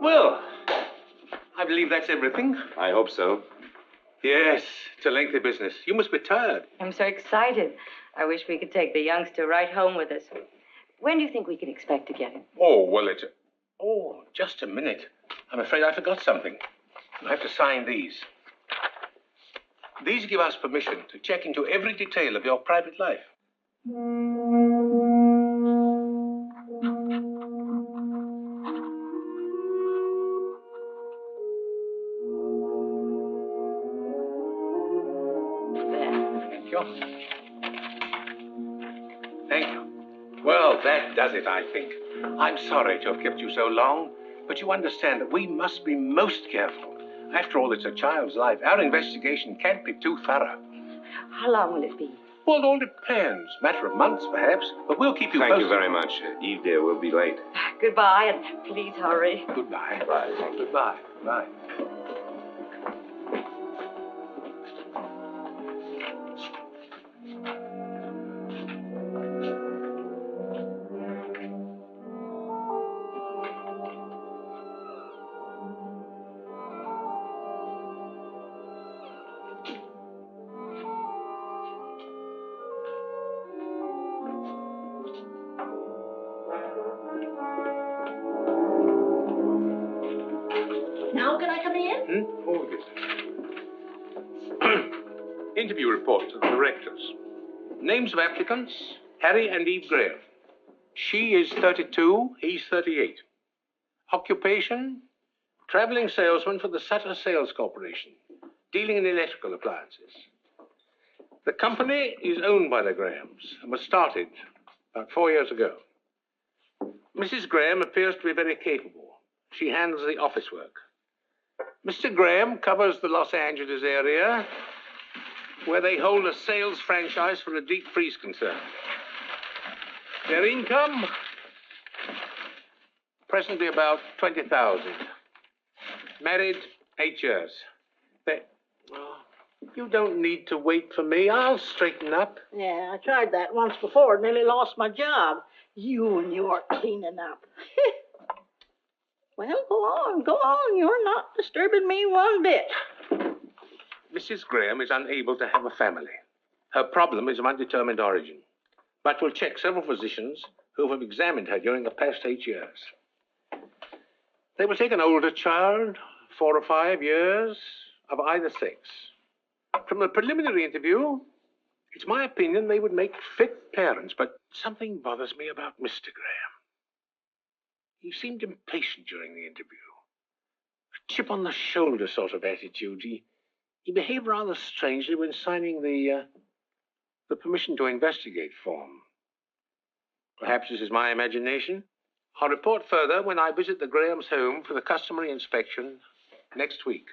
Well, I believe that's everything. I hope so. Yes, it's a lengthy business. You must be tired. I'm so excited. I wish we could take the youngster right home with us. When do you think we can expect to get him? Oh, well, Oh, just a minute. I'm afraid I forgot something. I have to sign these. These give us permission to check into every detail of your private life. Thank you. Thank you. Well, that does it, I think. I'm sorry to have kept you so long, but you understand that we must be most careful. After all, it's a child's life. Our investigation can't be too thorough. How long will it be? Well, it all depends. Matter of months, perhaps. But we'll keep you posted. Thank you very much. Eve, dear, we'll be late. Goodbye, and please hurry. Goodbye. Bye. Goodbye. Bye. Now can I come in? Oh, yes. Interview report to the directors. Names of applicants, Harry and Eve Graham. She is 32, he's 38. Occupation, traveling salesman for the Sutter Sales Corporation, dealing in electrical appliances. The company is owned by the Grahams and was started about 4 years ago. Mrs. Graham appears to be very capable. She handles the office work. Mr. Graham covers the Los Angeles area, where they hold a sales franchise for a deep freeze concern. Their income, presently about 20,000. Married 8 years. You don't need to wait for me. I'll straighten up. Yeah, I tried that once before. Nearly lost my job. You and your cleaning up. Well, go on. You're not disturbing me one bit. Mrs. Graham is unable to have a family. Her problem is of undetermined origin, but we'll check several physicians who have examined her during the past 8 years. They will take an older child, 4 or 5 years, of either sex. From the preliminary interview, it's my opinion they would make fit parents, but something bothers me about Mr. Graham. He seemed impatient during the interview. A chip on the shoulder sort of attitude. He behaved rather strangely when signing the permission to investigate form. Perhaps this is my imagination. I'll report further when I visit the Graham's home for the customary inspection next week.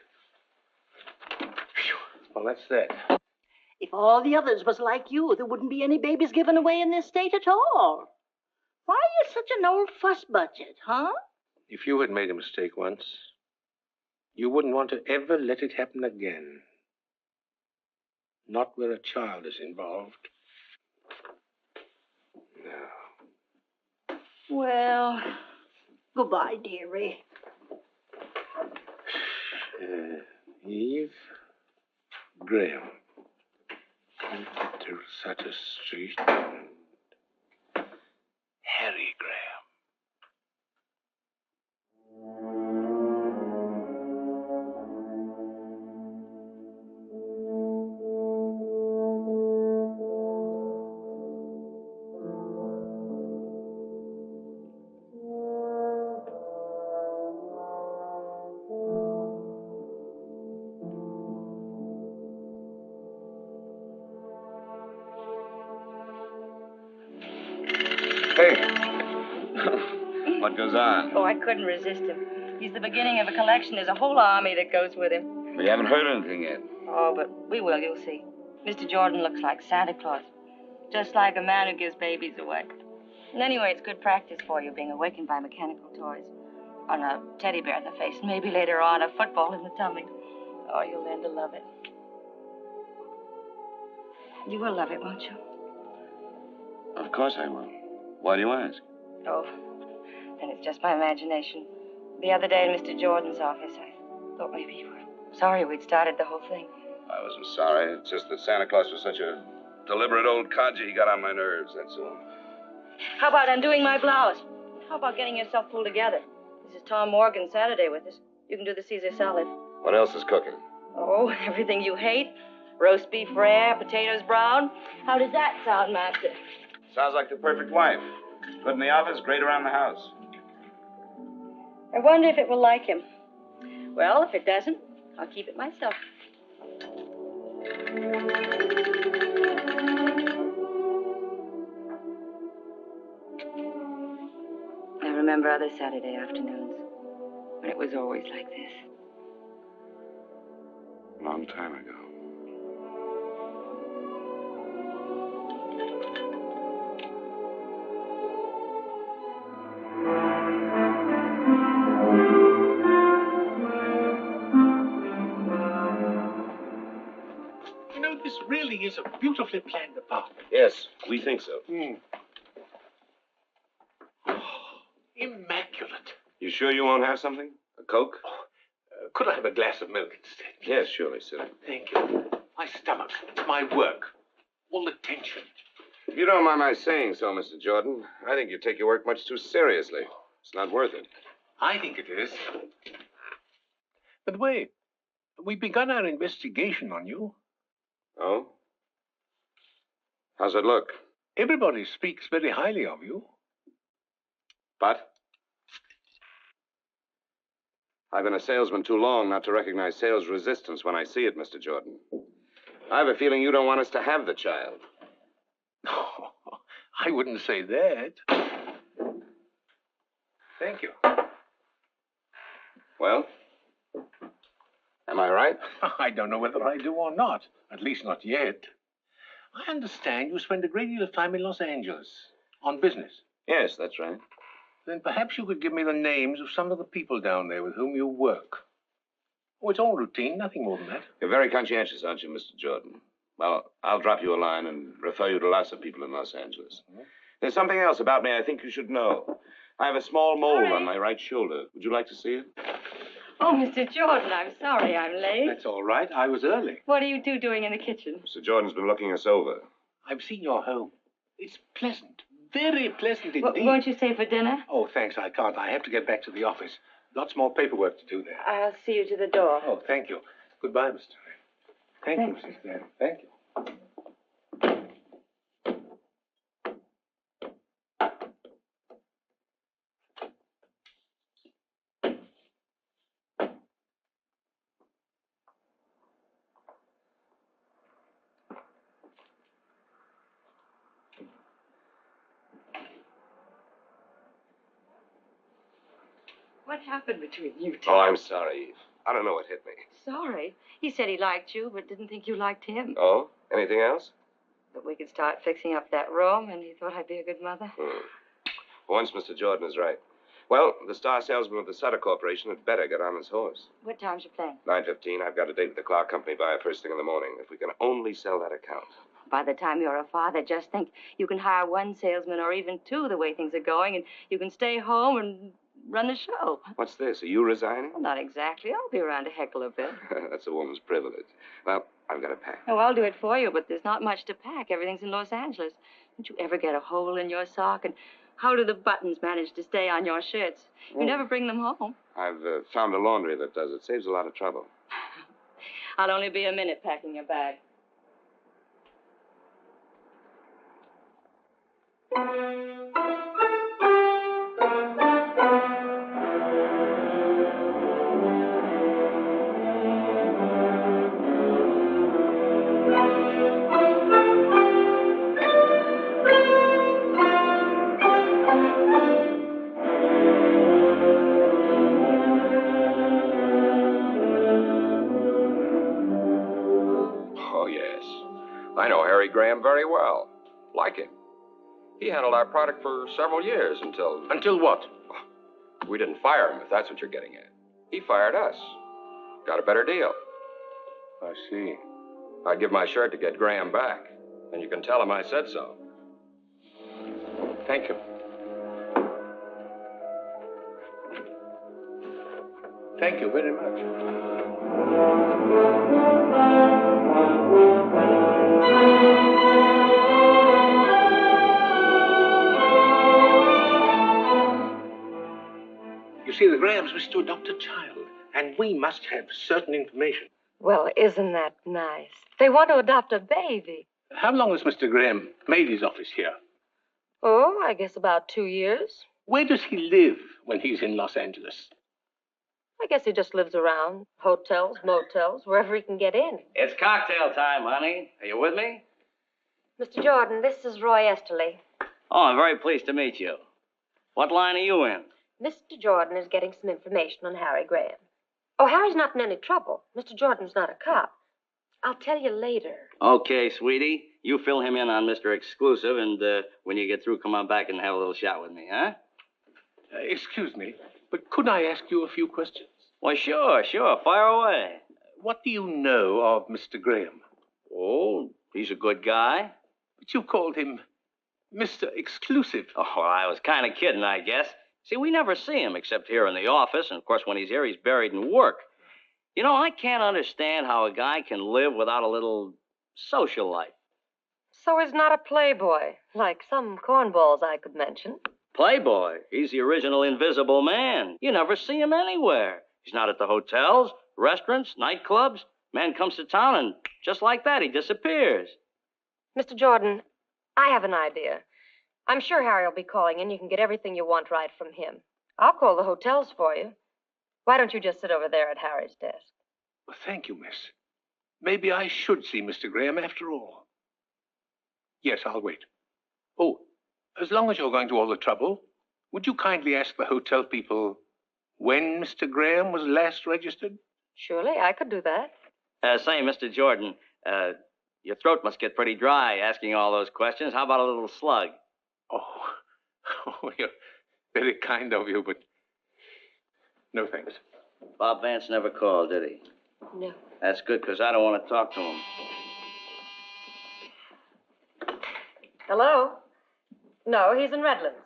Phew. Well, that's that. If all the others was like you, there wouldn't be any babies given away in this state at all. Why are you such an old fuss budget, huh? If you had made a mistake once, you wouldn't want to ever let it happen again. Not where a child is involved. No. Well, goodbye, dearie. Eve Graham. To Sutter Street. Harry Graham. Hey. What goes on? Oh, I couldn't resist him. He's the beginning of a collection. There's a whole army that goes with him. We haven't heard anything yet. Oh, but we will, you'll see. Mr. Jordan looks like Santa Claus. Just like a man who gives babies away. And anyway, it's good practice for you, being awakened by mechanical toys. On a teddy bear in the face, and maybe later on a football in the tummy. Oh, you'll learn to love it. You will love it, won't you? Of course I will. Why do you ask? Oh, then it's just my imagination. The other day in Mr. Jordan's office, I thought maybe you were sorry we'd started the whole thing. I wasn't sorry. It's just that Santa Claus was such a deliberate old codger. He got on my nerves, that's all. How about undoing my blouse? How about getting yourself pulled together? This is Tom Morgan Saturday with us. You can do the Caesar salad. What else is cooking? Oh, everything you hate. Roast beef rare, potatoes brown. How does that sound, Master? Sounds like the perfect wife. Good in the office, great around the house. I wonder if it will like him. Well, if it doesn't, I'll keep it myself. I remember other Saturday afternoons when it was always like this. A long time ago. You know, this really is a beautifully planned apartment. Yes, we think so. Immaculate. You sure you won't have something? A Coke? Could I have a glass of milk instead? Yes, surely, sir. Thank you. My stomach. It's my work. All the tension. If you don't mind my saying so, Mr. Jordan, I think you take your work much too seriously. It's not worth it. I think it is. By the way, we've begun our investigation on you. Oh? How's it look? Everybody speaks very highly of you. But? I've been a salesman too long not to recognize sales resistance when I see it, Mr. Jordan. I have a feeling you don't want us to have the child. Oh, I wouldn't say that. Thank you. Well? Am I right? I don't know whether I do or not. At least not yet. I understand you spend a great deal of time in Los Angeles on business. Yes, that's right. Then perhaps you could give me the names of some of the people down there with whom you work. Oh, it's all routine, nothing more than that. You're very conscientious, aren't you, Mr. Jordan? Well, I'll drop you a line and refer you to lots of people in Los Angeles. Mm-hmm. There's something else about me I think you should know. I have a small mole on my right shoulder. Would you like to see it? Oh, Mr. Jordan, I'm sorry I'm late. That's all right. I was early. What are you two doing in the kitchen? Mr. Jordan's been looking us over. I've seen your home. It's pleasant. Very pleasant indeed. Won't you stay for dinner? Oh, thanks. I can't. I have to get back to the office. Lots more paperwork to do there. I'll see you to the door. Oh, thank you. Goodbye, Mr. Thank you, Mrs. Graham. Thank you. What happened between you two? Oh, I'm sorry, Eve. I don't know what hit me. Sorry. He said he liked you, but didn't think you liked him. Oh? Anything else? But we could start fixing up that room, and he thought I'd be a good mother. For once, Mr. Jordan is right. Well, the star salesman of the Sutter Corporation had better get on his horse. What time's your plane? 9:15. I've got a date with the Clark Company by first thing in the morning. If we can only sell that account. By the time you're a father, just think you can hire one salesman or even two the way things are going, and you can stay home and run the show. What's this? Are you resigning? Well, not exactly. I'll be around to heckle a bit. That's a woman's privilege. Well, I've got to pack. Oh, I'll do it for you, but there's not much to pack. Everything's in Los Angeles. Don't you ever get a hole in your sock? And how do the buttons manage to stay on your shirts? You never bring them home. I've found a laundry that does it. Saves a lot of trouble. I'll only be a minute packing your bag. Oh, yes. I know Harry Graham very well. Like him. He handled our product for several years until... Until what? We didn't fire him, if that's what you're getting at. He fired us. Got a better deal. I see. I'd give my shirt to get Graham back. And you can tell him I said so. Thank you. Thank you very much. You see, the Grahams wish to adopt a child, and we must have certain information. Well, isn't that nice? They want to adopt a baby. How long has Mr. Graham made his office here? Oh, I guess about 2 years. Where does he live when he's in Los Angeles? I guess he just lives around. Hotels, motels, wherever he can get in. It's cocktail time, honey. Are you with me? Mr. Jordan, this is Roy Esterly. Oh, I'm very pleased to meet you. What line are you in? Mr. Jordan is getting some information on Harry Graham. Oh, Harry's not in any trouble. Mr. Jordan's not a cop. I'll tell you later. Okay, sweetie. You fill him in on Mr. Exclusive, and when you get through, come on back and have a little chat with me, huh? Excuse me, but could I ask you a few questions? Well, sure. Fire away. What do you know of Mr. Graham? Oh, he's a good guy. But you called him Mr. Exclusive. Oh, I was kind of kidding, I guess. See, we never see him except here in the office, and of course, when he's here, he's buried in work. You know, I can't understand how a guy can live without a little social life. So he's not a playboy, like some cornballs I could mention. Playboy. He's the original Invisible Man. You never see him anywhere. He's not at the hotels, restaurants, nightclubs. Man comes to town, and just like that, he disappears. Mr. Jordan, I have an idea. I'm sure Harry will be calling, and you can get everything you want right from him. I'll call the hotels for you. Why don't you just sit over there at Harry's desk? Well, thank you, miss. Maybe I should see Mr. Graham after all. Yes, I'll wait. Oh, as long as you're going to all the trouble, would you kindly ask the hotel people when Mr. Graham was last registered? Surely, I could do that. Say, Mr. Jordan, your throat must get pretty dry asking all those questions. How about a little slug? Oh, you're very kind of you, but no thanks. Bob Vance never called, did he? No. That's good, because I don't want to talk to him. Hello? No, he's in Redlands.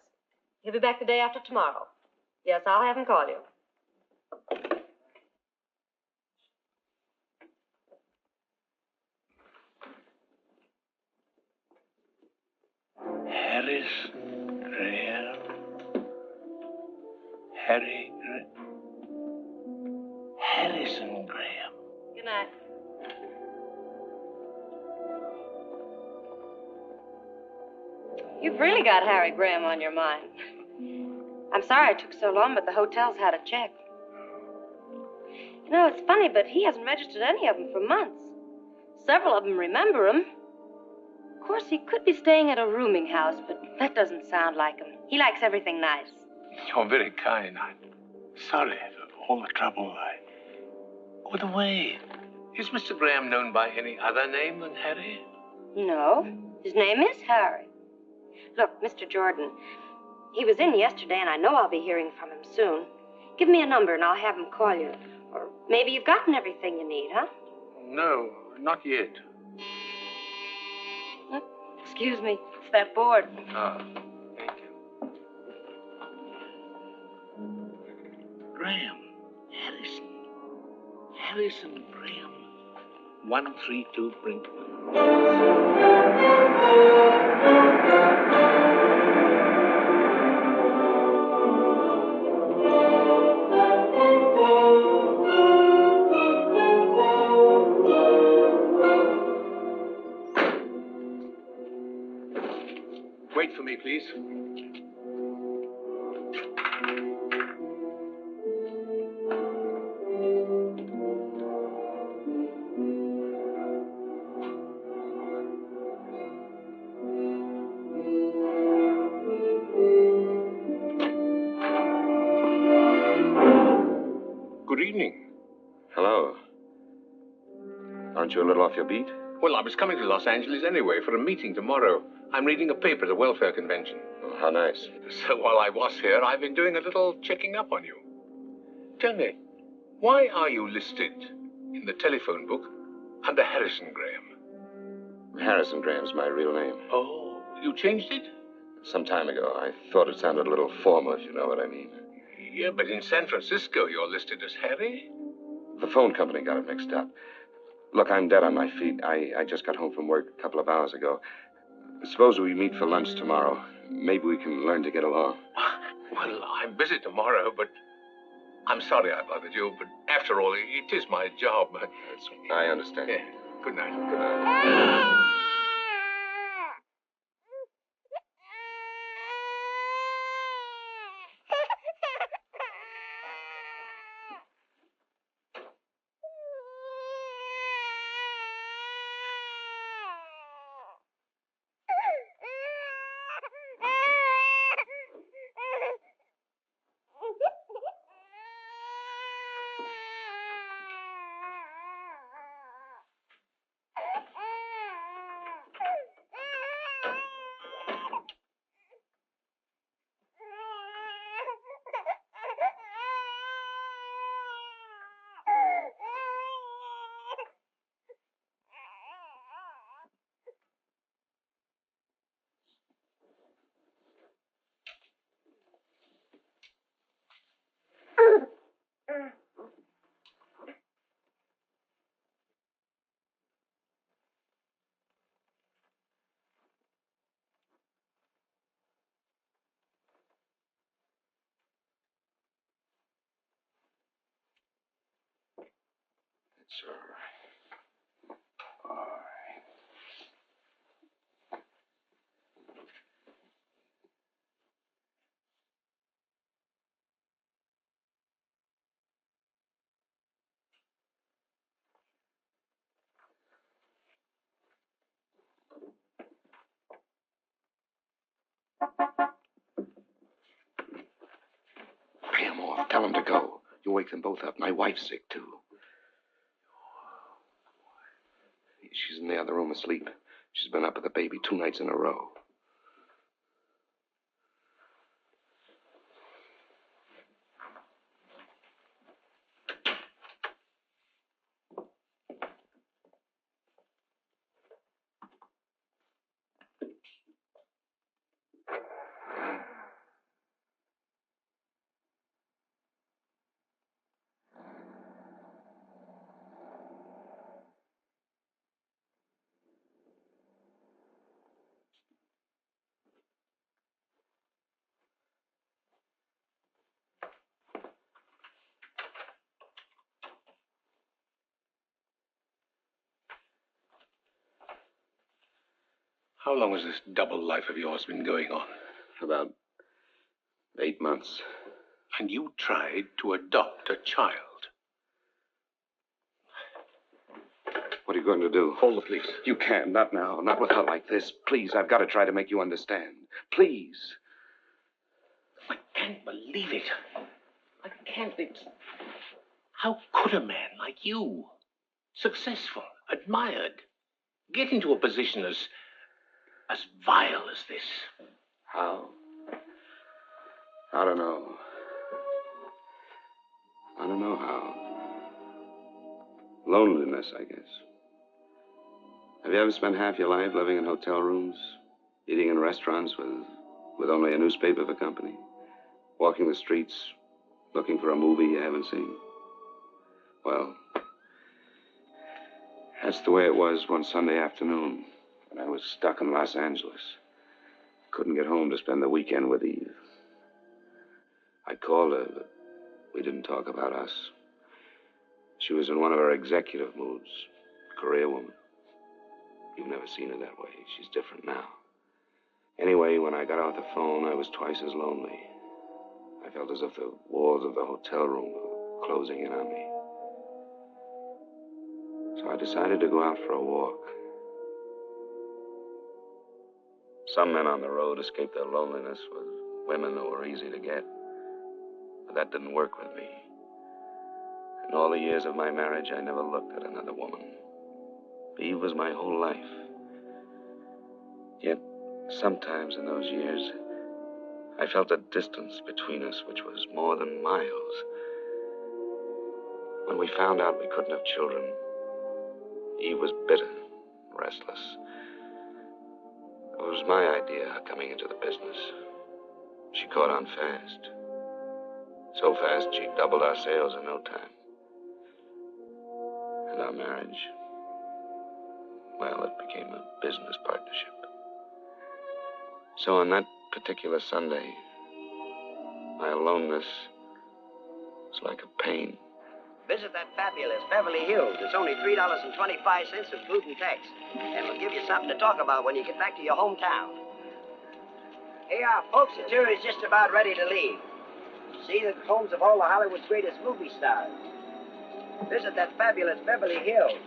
He'll be back the day after tomorrow. Yes, I'll have him call you. Harrison Graham. Harrison Graham. Good night. You've really got Harry Graham on your mind. I'm sorry it took so long, but the hotel's had a check. You know, it's funny, but he hasn't registered any of them for months. Several of them remember him. Of course, he could be staying at a rooming house, but that doesn't sound like him. He likes everything nice. You're very kind. I'm sorry for all the trouble. By the way, is Mr. Graham known by any other name than Harry? No, his name is Harry. Look, Mr. Jordan, he was in yesterday, and I know I'll be hearing from him soon. Give me a number, and I'll have him call you. Or maybe you've gotten everything you need, huh? No, not yet. Excuse me, it's that board. Ah, thank you. Graham. Harrison Graham. 132 Brinkman. Wait for me, please. Good evening. Hello. Aren't you a little off your beat? Well, I was coming to Los Angeles anyway for a meeting tomorrow. I'm reading a paper at a welfare convention. Oh, how nice. So while I was here, I've been doing a little checking up on you. Tell me, why are you listed in the telephone book under Harrison Graham? Harrison Graham's my real name. Oh, you changed it? Some time ago. I thought it sounded a little formal, if you know what I mean. Yeah, but in San Francisco, you're listed as Harry. The phone company got it mixed up. Look, I'm dead on my feet. I just got home from work a couple of hours ago. Suppose we meet for lunch tomorrow. Maybe we can learn to get along. Well, I'm busy tomorrow, but I'm sorry I bothered you. But after all, it is my job. I understand. Yeah. Good night. Good night. It's all right. All right. Pay him off. Tell him to go. You wake them both up. My wife's sick, too. She's in the other room asleep. She's been up with the baby 2 nights in a row. How long has this double life of yours been going on? About 8 months. And you tried to adopt a child. What are you going to do? Call the police. You can't. Not now. Not with her like this. Please, I've got to try to make you understand. Please. I can't believe it. I can't. How could a man like you, successful, admired, get into a position as vile as this? How? I don't know. I don't know how. Loneliness, I guess. Have you ever spent half your life living in hotel rooms, eating in restaurants with only a newspaper for company, walking the streets, looking for a movie you haven't seen? Well, that's the way it was one Sunday afternoon when I was stuck in Los Angeles. Couldn't get home to spend the weekend with Eve. I called her, but we didn't talk about us. She was in one of her executive moods, career woman. You've never seen her that way. She's different now. Anyway, when I got off the phone, I was twice as lonely. I felt as if the walls of the hotel room were closing in on me. So I decided to go out for a walk. Some men on the road escape their loneliness with women who are easy to get. But that didn't work with me. In all the years of my marriage, I never looked at another woman. Eve was my whole life. Yet, sometimes in those years, I felt a distance between us which was more than miles. When we found out we couldn't have children, Eve was bitter, restless. It was my idea, her coming into the business. She caught on fast. So fast, she doubled our sales in no time. And our marriage, well, it became a business partnership. So on that particular Sunday, my aloneness was like a pain. Visit that fabulous Beverly Hills. It's only $3.25 of food and tax. And it'll give you something to talk about when you get back to your hometown. Hey, folks, the tour is just about ready to leave. See the homes of all of Hollywood's greatest movie stars. Visit that fabulous Beverly Hills.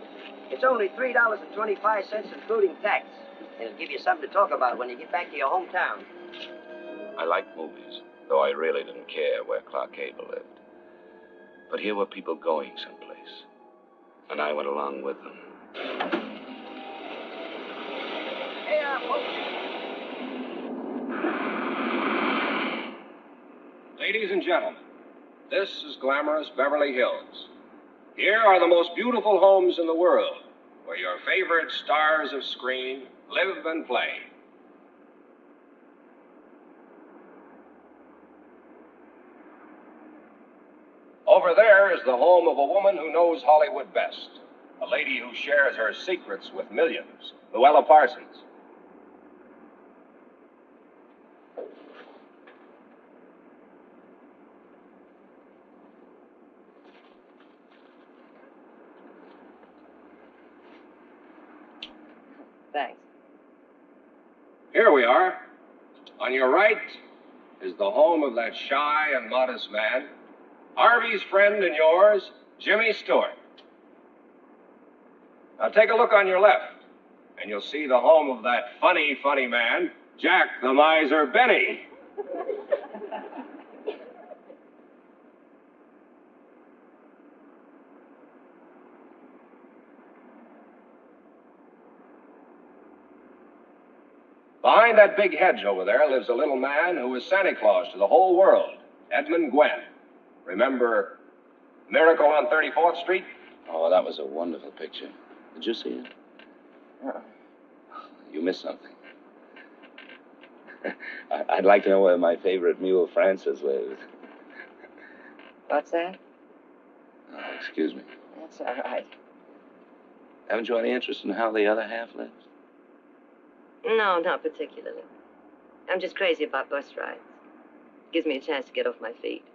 It's only $3.25 including tax. And it'll give you something to talk about when you get back to your hometown. I liked movies, though I really didn't care where Clark Gable lived. But here were people going someplace, and I went along with them. Hey, folks. Ladies and gentlemen, this is glamorous Beverly Hills. Here are the most beautiful homes in the world, where your favorite stars of screen live and play. Over there is the home of a woman who knows Hollywood best, a lady who shares her secrets with millions, Luella Parsons. Thanks. Here we are. On your right is the home of that shy and modest man, Harvey's friend and yours, Jimmy Stewart. Now take a look on your left, and you'll see the home of that funny, funny man, Jack the Miser Benny. Behind that big hedge over there lives a little man who is Santa Claus to the whole world, Edmund Gwenn. Remember Miracle on 34th Street? Oh, that was a wonderful picture. Did you see it? You missed something. I'd like to know where my favorite mule, Francis, lives. What's that? Oh, excuse me. That's all right. Haven't you any interest in how the other half lives? No, not particularly. I'm just crazy about bus rides. Gives me a chance to get off my feet.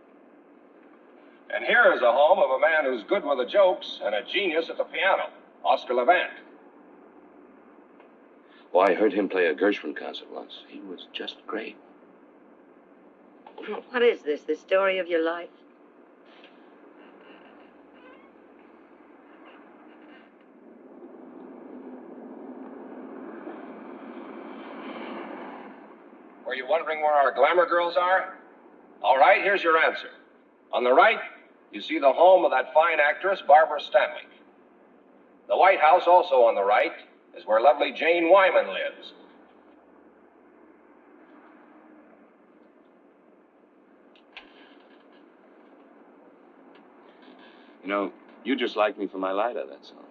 And here is a home of a man who's good with the jokes and a genius at the piano, Oscar Levant. Oh, I heard him play a Gershwin concert once. He was just great. What is this? The story of your life? Were you wondering where our glamour girls are? All right, here's your answer. On the right, you see the home of that fine actress, Barbara Stanwyck. The White House, also on the right, is where lovely Jane Wyman lives. You know, you just like me for my lighter, that's all.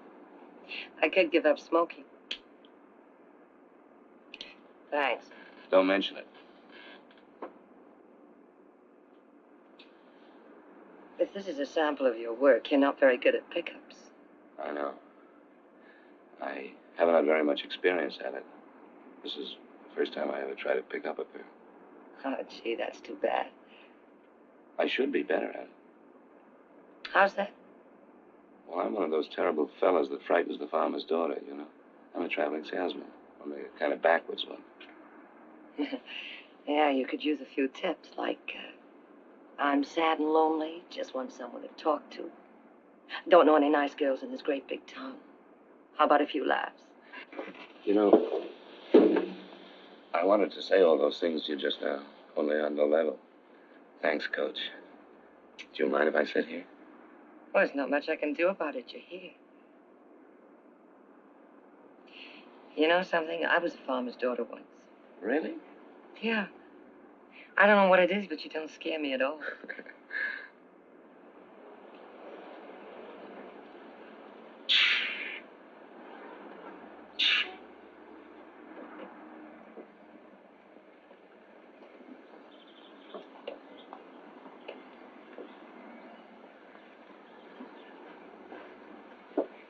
I could give up smoking. Thanks. Don't mention it. If this is a sample of your work, you're not very good at pickups. I know. I haven't had very much experience at it. This is the first time I ever tried to pick up a girl. Oh, gee, that's too bad. I should be better at it. How's that? Well, I'm one of those terrible fellas that frightens the farmer's daughter, you know. I'm a traveling salesman, only a kind of backwards one. Yeah, you could use a few tips, like, I'm sad and lonely, just want someone to talk to. Don't know any nice girls in this great big town. How about a few laughs? You know, I wanted to say all those things to you just now, only on the level. Thanks, Coach. Do you mind if I sit here? Well, there's not much I can do about it. You're here. You know something? I was a farmer's daughter once. Really? Yeah. I don't know what it is, but you don't scare me at all.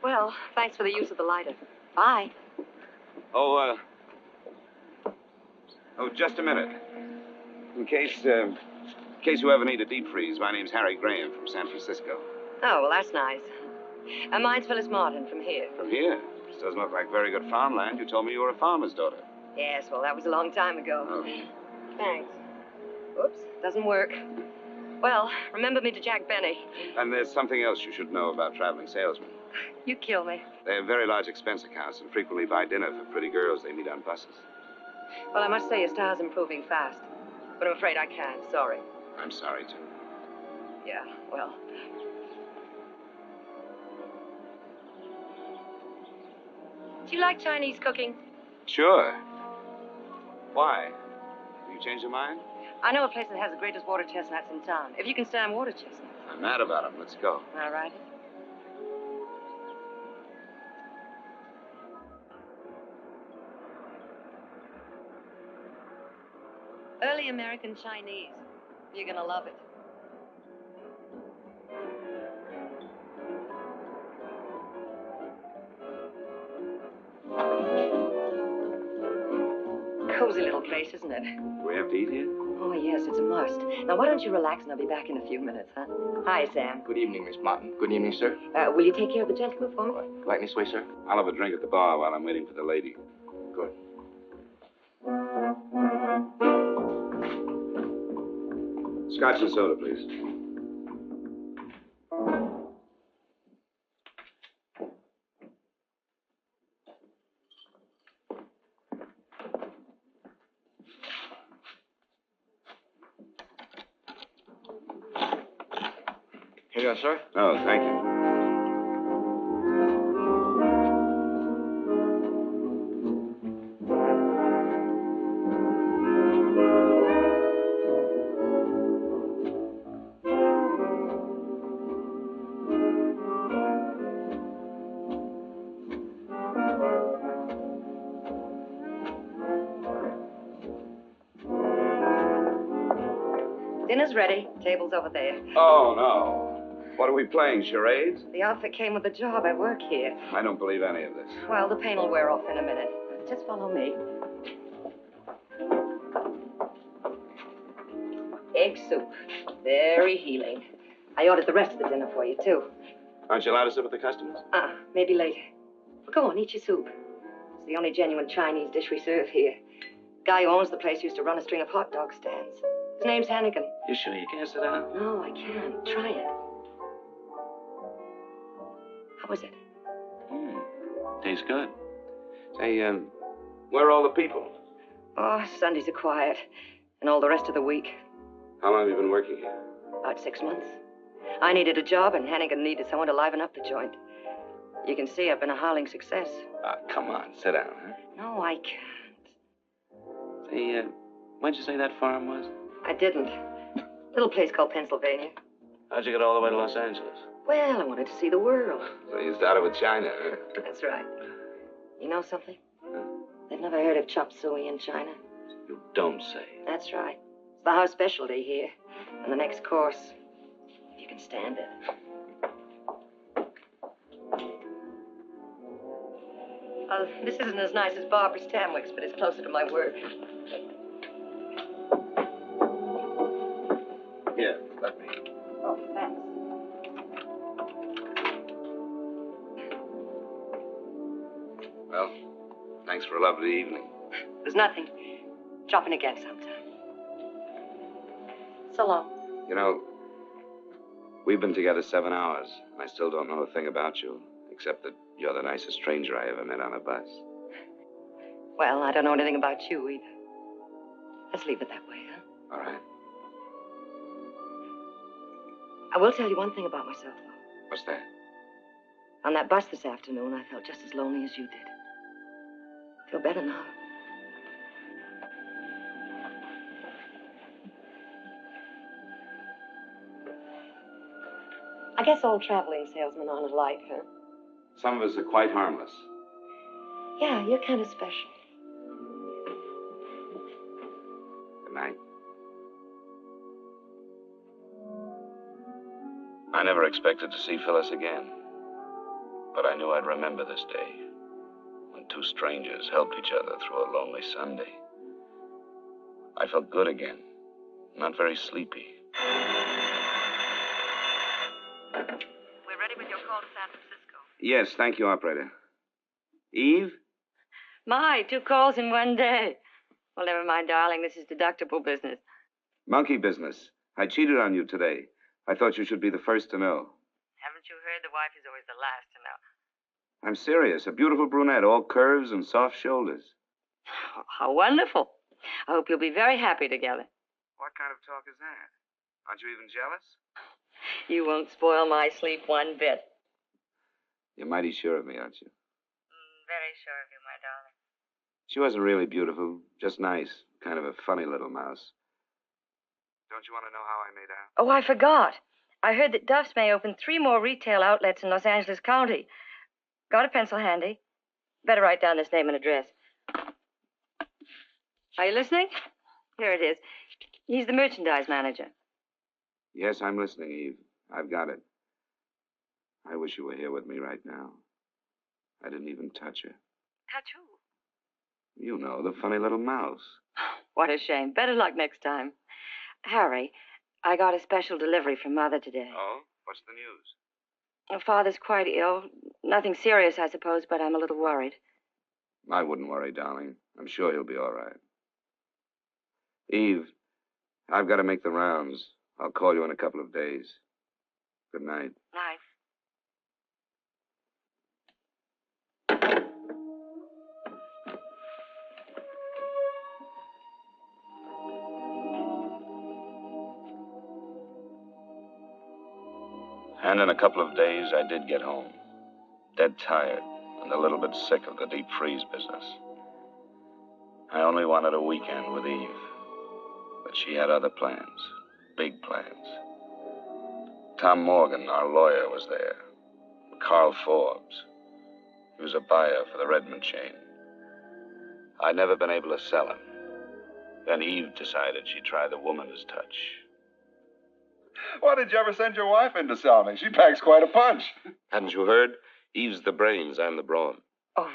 Well, thanks for the use of the lighter. Bye. Oh, just a minute. In case you ever need a deep freeze, my name's Harry Graham from San Francisco. Oh, well, that's nice. Mine's Phyllis Martin from here. From here? This doesn't look like very good farmland. You told me you were a farmer's daughter. Yes, well, that was a long time ago. Oh. Thanks. Oops, doesn't work. Well, remember me to Jack Benny. And there's something else you should know about traveling salesmen. You kill me. They have very large expense accounts and frequently buy dinner for pretty girls they meet on buses. Well, I must say your style's improving fast. But I'm afraid I can't. Sorry. I'm sorry, too. Yeah, well. Do you like Chinese cooking? Sure. Why? Have you changed your mind? I know a place that has the greatest water chestnuts in town. If you can stand water chestnuts. I'm mad about them. Let's go. All right. Early American Chinese. You're gonna love it. Cozy little place, isn't it? Do we have to eat here? Oh, yes, it's a must. Now, why don't you relax and I'll be back in a few minutes, huh? Hi, Sam. Good evening, Miss Martin. Good evening, sir. Will you take care of the gentleman for me? Right this way, sir. I'll have a drink at the bar while I'm waiting for the lady. Good. Scotch and soda, please. Here you are, sir. Oh, thank you. Dinner's ready. Table's over there. Oh, no. What are we playing, charades? The outfit came with the job. I work here. I don't believe any of this. Well, the pain will wear off in a minute. Just follow me. Egg soup. Very healing. I ordered the rest of the dinner for you, too. Aren't you allowed to sit with the customers? Maybe later. Well, go on, eat your soup. It's the only genuine Chinese dish we serve here. Guy who owns the place used to run a string of hot dog stands. His name's Hannigan. You sure you can't sit down? No, I can't. Try it. How was it? Tastes good. Say, where are all the people? Oh, Sundays are quiet. And all the rest of the week. How long have you been working here? About 6 months. I needed a job, and Hannigan needed someone to liven up the joint. You can see I've been a howling success. Ah, come on. Sit down, huh? No, I can't. Say, where'd you say that farm was? I didn't. Little place called Pennsylvania. How'd you get all the way to Los Angeles? Well, I wanted to see the world. So you started with China, huh? That's right. You know something? They've never heard of chop suey in China. You don't say. That's right. It's the house specialty here. And the next course, if you can stand it. This isn't as nice as Barbara Stanwyck's, but it's closer to my work. Here, let me. Oh, thanks. Well, thanks for a lovely evening. There's nothing. Drop in again sometime. So long. You know, we've been together 7 hours, and I still don't know a thing about you, except that you're the nicest stranger I ever met on a bus. Well, I don't know anything about you either. Let's leave it that way, huh? All right. I will tell you one thing about myself, though. What's that? On that bus this afternoon, I felt just as lonely as you did. I feel better now. I guess all traveling salesmen aren't alike, huh? Some of us are quite harmless. Yeah, you're kind of special. Good night. I never expected to see Phyllis again. But I knew I'd remember this day, when two strangers helped each other through a lonely Sunday. I felt good again, not very sleepy. We're ready with your call to San Francisco. Yes, thank you, operator. Eve? My, 2 calls in one day. Well, never mind, darling. This is deductible business. Monkey business. I cheated on you today. I thought you should be the first to know. Haven't you heard? The wife is always the last to know. I'm serious. A beautiful brunette, all curves and soft shoulders. How wonderful. I hope you'll be very happy together. What kind of talk is that? Aren't you even jealous? You won't spoil my sleep one bit. You're mighty sure of me, aren't you? Very sure of you, my darling. She wasn't really beautiful, just nice. Kind of a funny little mouse. Don't you want to know how I made out? Oh, I forgot. I heard that Duff's may open 3 more retail outlets in Los Angeles County. Got a pencil handy? Better write down this name and address. Are you listening? Here it is. He's the merchandise manager. Yes, I'm listening, Eve. I've got it. I wish you were here with me right now. I didn't even touch her. Touch who? You know, the funny little mouse. What a shame. Better luck next time. Harry, I got a special delivery from Mother today. Oh? What's the news? Her father's quite ill. Nothing serious, I suppose, but I'm a little worried. I wouldn't worry, darling. I'm sure he'll be all right. Eve, I've got to make the rounds. I'll call you in a couple of days. Good night. Night. And in a couple of days, I did get home. Dead tired and a little bit sick of the deep freeze business. I only wanted a weekend with Eve. But she had other plans. Big plans. Tom Morgan, our lawyer, was there. Carl Forbes. He was a buyer for the Redmond chain. I'd never been able to sell him. Then Eve decided she'd try the woman's touch. Why did you ever send your wife in to sell me? She packs quite a punch. Hadn't you heard? Eve's the brains, I'm the brawn. Oh,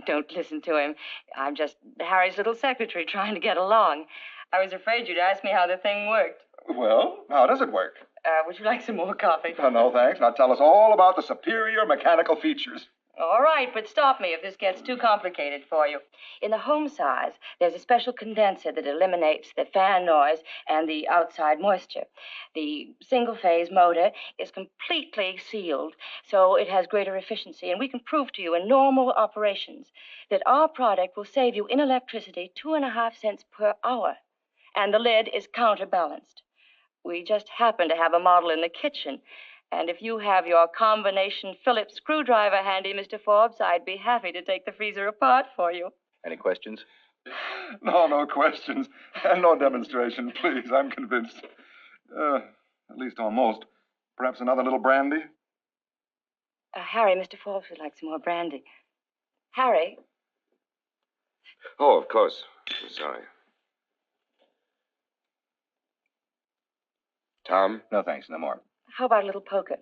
don't listen to him. I'm just Harry's little secretary trying to get along. I was afraid you'd ask me how the thing worked. Well, how does it work? Would you like some more coffee? Oh, no, thanks. Now tell us all about the superior mechanical features. All right, but stop me if this gets too complicated for you. In the home size, there's a special condenser that eliminates the fan noise and the outside moisture. The single-phase motor is completely sealed, so it has greater efficiency, and we can prove to you in normal operations that our product will save you in electricity 2.5 cents per hour, and the lid is counterbalanced. We just happen to have a model in the kitchen. And if you have your combination Phillips screwdriver handy, Mr. Forbes, I'd be happy to take the freezer apart for you. Any questions? No questions. And no demonstration, please. I'm convinced. At least almost. Perhaps another little brandy? Harry, Mr. Forbes would like some more brandy. Harry? Oh, of course. I'm sorry. Tom? No, thanks. No more. How about a little poker?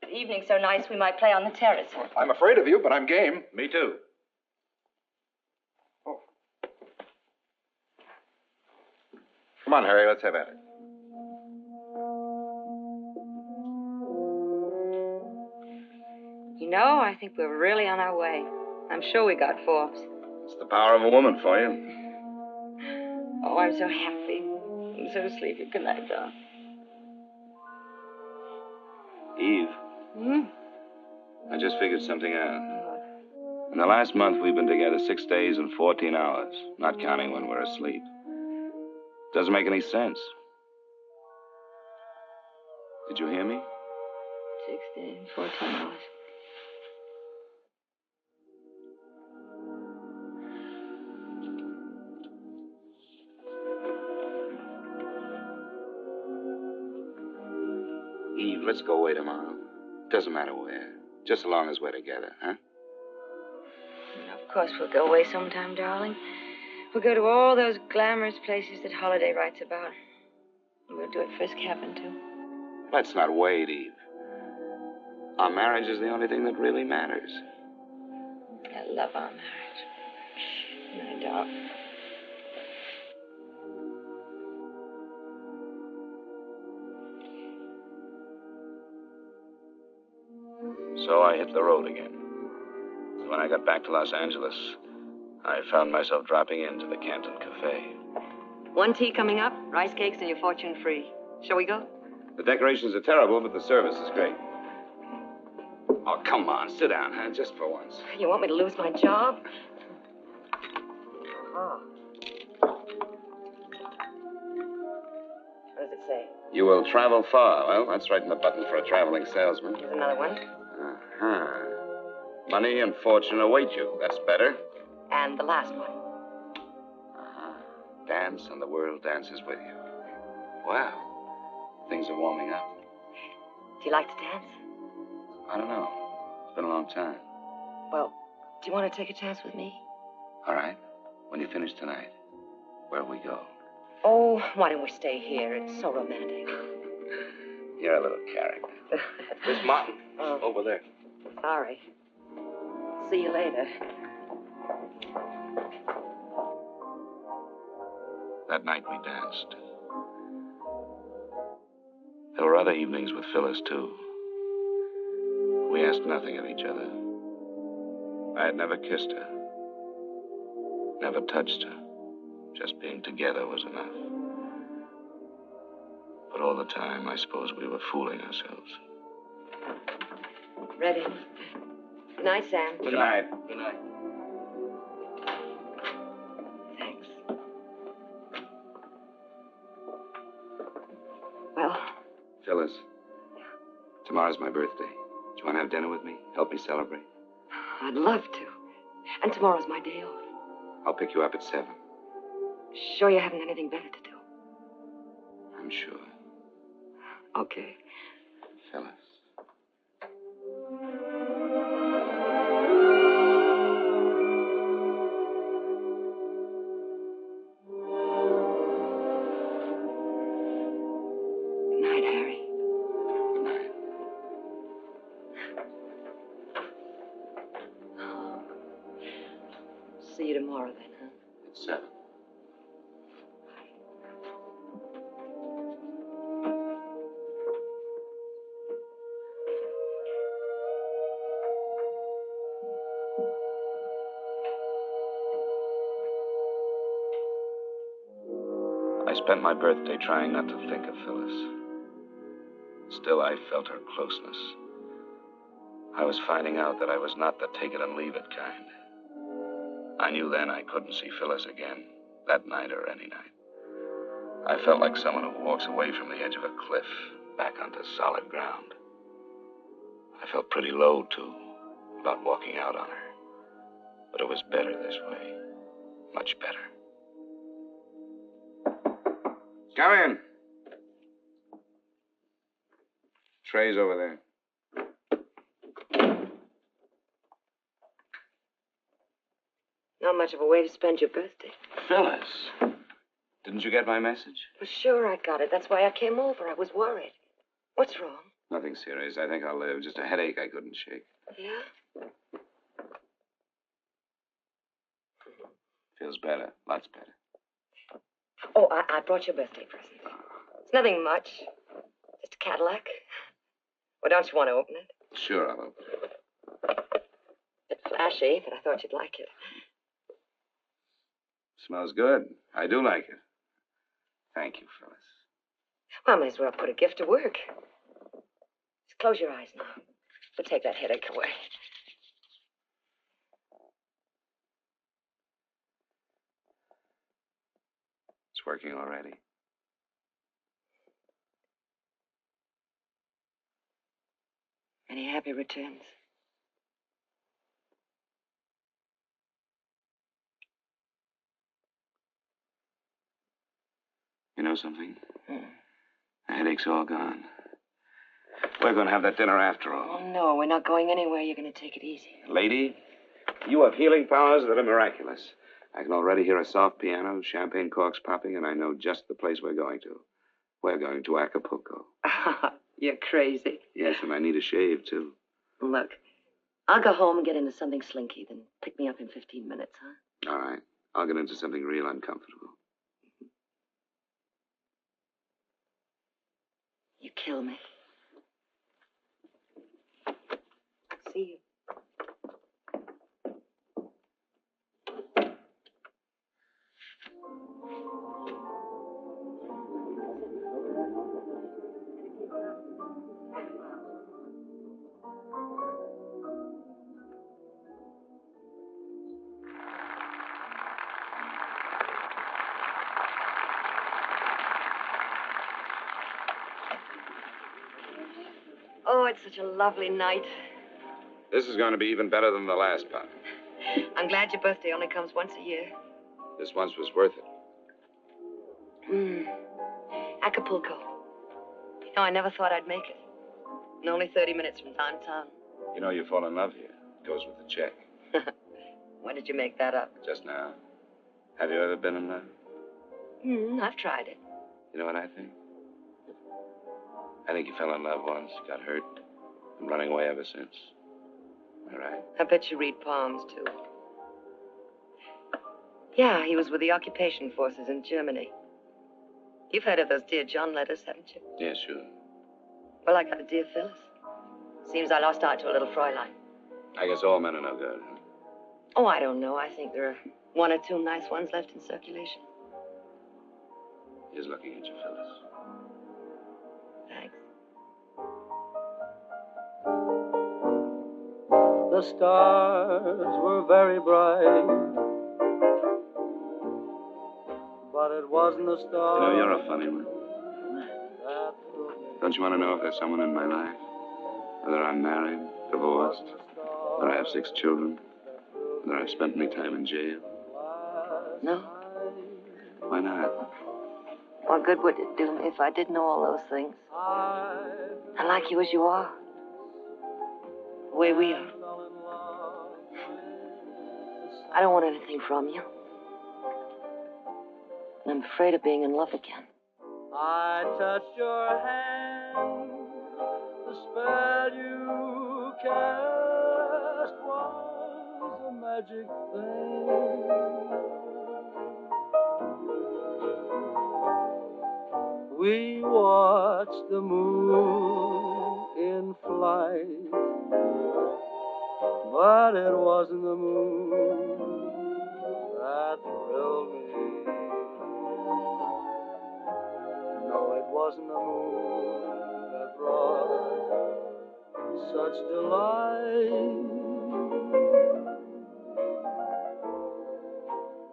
The evening's so nice we might play on the terrace. I'm afraid of you, but I'm game. Me too. Oh. Come on, Harry. Let's have at it. You know, I think we're really on our way. I'm sure we got Forbes. It's the power of a woman for you. Oh, I'm so happy. I'm so sleepy. Good night, Don. Eve, I just figured something out. In the last month, we've been together 6 days and 14 hours, not counting when we're asleep. Doesn't make any sense. Did you hear me? 6 days, 14 hours. Eve, let's go away tomorrow. Doesn't matter where. Just so long as we're together, huh? Of course, we'll go away sometime, darling. We'll go to all those glamorous places that Holiday writes about. And we'll do it Frisk Cabin, too. Let's not wait, Eve. Our marriage is the only thing that really matters. I love our marriage. My dog. So I hit the road again. When I got back to Los Angeles, I found myself dropping into the Canton Cafe. 1 tea coming up, rice cakes, and your fortune free. Shall we go? The decorations are terrible, but the service is great. Oh, come on, sit down, huh? Just for once. You want me to lose my job? Oh. What does it say? You will travel far. Well, that's right in the button for a traveling salesman. Here's another one. Uh-huh. Money and fortune await you. That's better. And the last one. Uh-huh. Dance and the world dances with you. Wow. Things are warming up. Do you like to dance? I don't know. It's been a long time. Well, do you want to take a chance with me? All right. When you finish tonight, where'll we go? Oh, why don't we stay here? It's so romantic. You're a little character. Miss Martin, over there. Sorry. See you later. That night we danced. There were other evenings with Phyllis, too. We asked nothing of each other. I had never kissed her, never touched her. Just being together was enough. But all the time, I suppose we were fooling ourselves. Ready? Good night, Sam. Good night. Good night. Thanks. Well, Phyllis, tomorrow's my birthday. Do you want to have dinner with me? Help me celebrate? I'd love to. And tomorrow's my day off. I'll pick you up at 7. Sure you haven't anything better to do? I'm sure. Okay. Phyllis. Good night, Harry. Good night. See you tomorrow then, huh? At 7. I spent my birthday trying not to think of Phyllis. Still, I felt her closeness. I was finding out that I was not the take-it-and-leave-it kind. I knew then I couldn't see Phyllis again, that night or any night. I felt like someone who walks away from the edge of a cliff, back onto solid ground. I felt pretty low, too, about walking out on her. But it was better this way. Much better. Come in. Tray's over there. Not much of a way to spend your birthday. Phyllis, didn't you get my message? Well, sure I got it. That's why I came over. I was worried. What's wrong? Nothing serious. I think I'll live. Just a headache I couldn't shake. Yeah? Feels better. Lots better. Oh, I brought you a birthday present. It's nothing much. Just a Cadillac. Well, don't you want to open it? Sure, I'll open it. It's flashy, but I thought you'd like it. Smells good. I do like it. Thank you, Phyllis. Well, I may as well put a gift to work. Just close your eyes now. We'll take that headache away. It's working already. Any happy returns? You know something? The headache's all gone. We're going to have that dinner after all. Oh, no, we're not going anywhere. You're going to take it easy. Lady, you have healing powers that are miraculous. I can already hear a soft piano, champagne corks popping, and I know just the place we're going to. We're going to Acapulco. You're crazy. Yes, and I need a shave, too. look, I'll go home and get into something slinky, then pick me up in 15 minutes, huh? All right. I'll get into something real uncomfortable. You kill me. See you. Oh, it's such a lovely night. This is going to be even better than the last part. I'm glad your birthday only comes once a year. This once was worth it. Acapulco. You know, I never thought I'd make it. And only 30 minutes from downtown. You know you fall in love here. It goes with the check. When did you make that up? Just now. Have you ever been in love? I've tried it. You know what I think? I think you fell in love once, got hurt, and running away ever since. All right? I bet you read palms, too. Yeah, he was with the occupation forces in Germany. You've heard of those Dear John letters, haven't you? Yeah, sure. Well, I got a Dear Phyllis. Seems I lost out to a little Fräulein. I guess all men are no good, huh? Oh, I don't know. I think there are one or two nice ones left in circulation. He's looking at you, Phyllis. Thanks. The stars were very bright, but it wasn't the stars. You know, you're a funny one. Don't you want to know if there's someone in my life? Whether I'm married, divorced, whether I have 6 children, whether I've spent any time in jail? No? Why not? What good would it do me if I did know all those things? I like you as you are. The way we are. I don't want anything from you. And I'm afraid of being in love again. I touched your hand, the spell you cast was a magic thing. We watched the moon in flight, but it wasn't the moon that thrilled me. No, it wasn't the moon that brought such delight.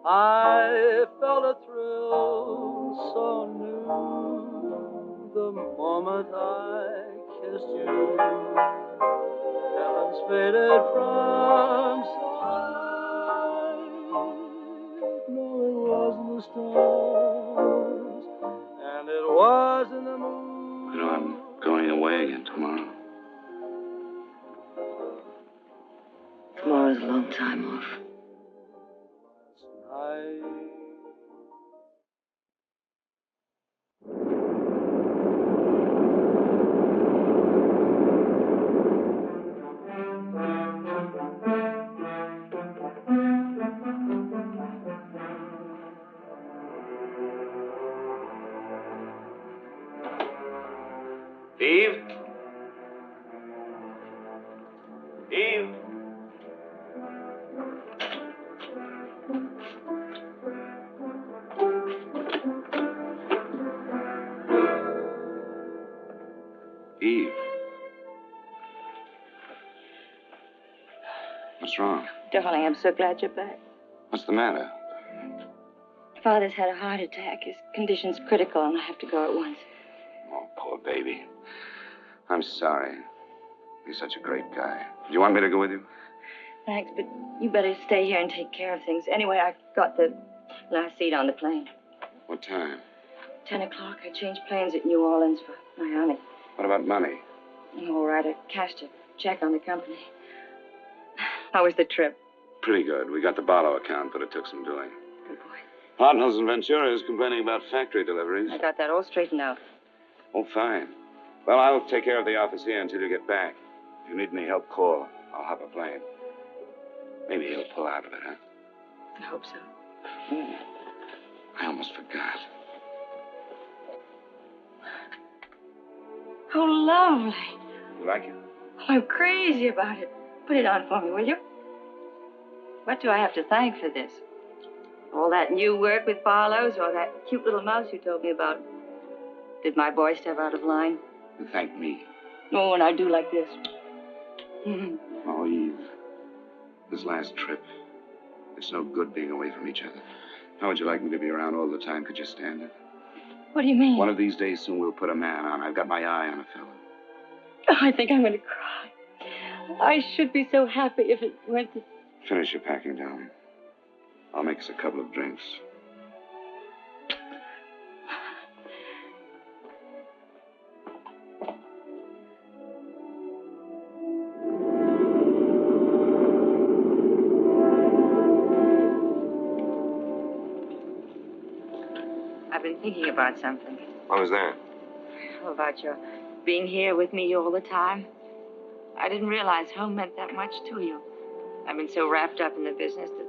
I felt a thrill so new the moment I kissed you. Heavens faded from sight. No, it wasn't the stars, and it wasn't the moon. You know, I'm going away again tomorrow. Tomorrow's a long time off. Eve? Eve? Eve? What's wrong? Darling, I'm so glad you're back. What's the matter? Father's had a heart attack. His condition's critical, and I have to go at once. Oh, poor baby. I'm sorry. He's such a great guy. Do you want me to go with you? Thanks, but you better stay here and take care of things. Anyway, I got the last seat on the plane. What time? 10 o'clock. I changed planes at New Orleans for Miami. What about money? All right, I cashed a check on the company. How was the trip? Pretty good. We got the Barlow account, but it took some doing. Good boy. Hartnell's in Ventura is complaining about factory deliveries. I got that all straightened out. Oh, fine. Well, I'll take care of the office here until you get back. If you need any help, call. I'll hop a plane. Maybe he'll pull out of it, huh? I hope so. Ooh, I almost forgot. Oh, lovely. You like it? Oh, I'm crazy about it. Put it on for me, will you? What do I have to thank for this? All that new work with Barlow's or that cute little mouse you told me about? Did my boy step out of line? You thank me. Oh, and I do like this. Oh, Eve. This last trip. It's no good being away from each other. How would you like me to be around all the time? Could you stand it? What do you mean? One of these days soon we'll put a man on. I've got my eye on a fellow. Oh, I think I'm going to cry. I should be so happy if it went to... Finish your packing, darling. I'll make us a couple of drinks. I've been thinking about something. What was that? About your being here with me all the time. I didn't realize home meant that much to you. I've been so wrapped up in the business that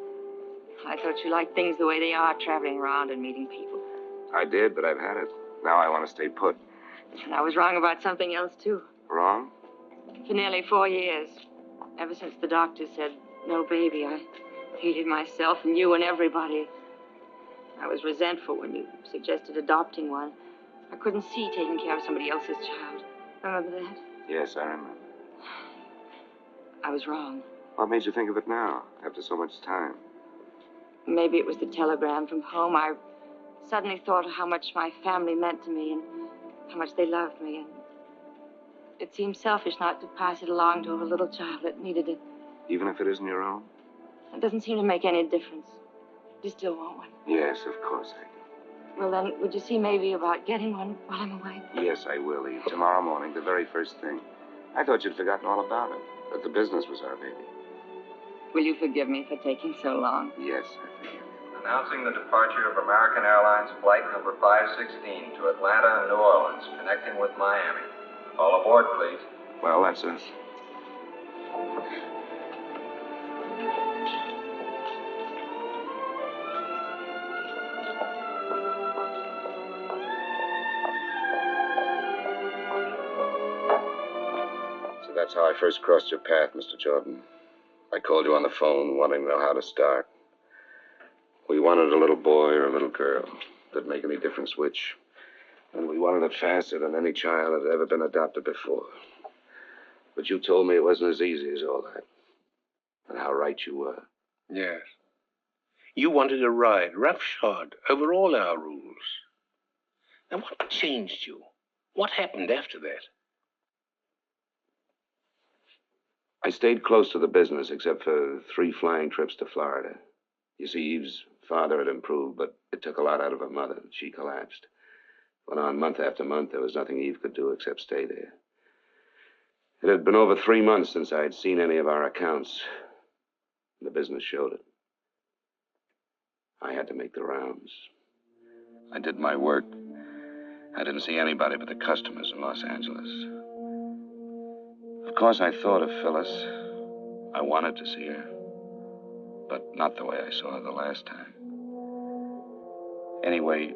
I thought you liked things the way they are, traveling around and meeting people. I did, but I've had it. Now I want to stay put. And I was wrong about something else, too. Wrong? For nearly 4 years, ever since the doctor said, no baby, I hated myself and you and everybody. I was resentful when you suggested adopting one. I couldn't see taking care of somebody else's child. Remember that? Yes, I remember. I was wrong. What made you think of it now, after so much time? Maybe it was the telegram from home. I suddenly thought of how much my family meant to me and how much they loved me. And it seemed selfish not to pass it along to a little child that needed it. Even if it isn't your own? It doesn't seem to make any difference. You still want one? Yes, of course I do. Well, then, would you see maybe about getting one while I'm away? Yes, I will, Eve. Tomorrow morning, the very first thing. I thought you'd forgotten all about it, that the business was our baby. Will you forgive me for taking so long? Yes, I forgive you. Announcing the departure of American Airlines Flight number 516 to Atlanta and New Orleans, connecting with Miami. All aboard, please. Well, that's us. So that's how I first crossed your path, Mr. Jordan. I called you on the phone, wanting to know how to start. We wanted a little boy or a little girl. Didn't make any difference which. And we wanted it faster than any child had ever been adopted before. But you told me it wasn't as easy as all that. And how right you were. Yes. You wanted a ride, roughshod, over all our rules. Now, what changed you? What happened after that? I stayed close to the business, except for 3 flying trips to Florida. You see, Eve's father had improved, but it took a lot out of her mother. She collapsed. Went on month after month. There was nothing Eve could do except stay there. It had been over 3 months since I'd seen any of our accounts. And the business showed it. I had to make the rounds. I did my work. I didn't see anybody but the customers in Los Angeles. Of course, I thought of Phyllis. I wanted to see her. But not the way I saw her the last time. Anyway,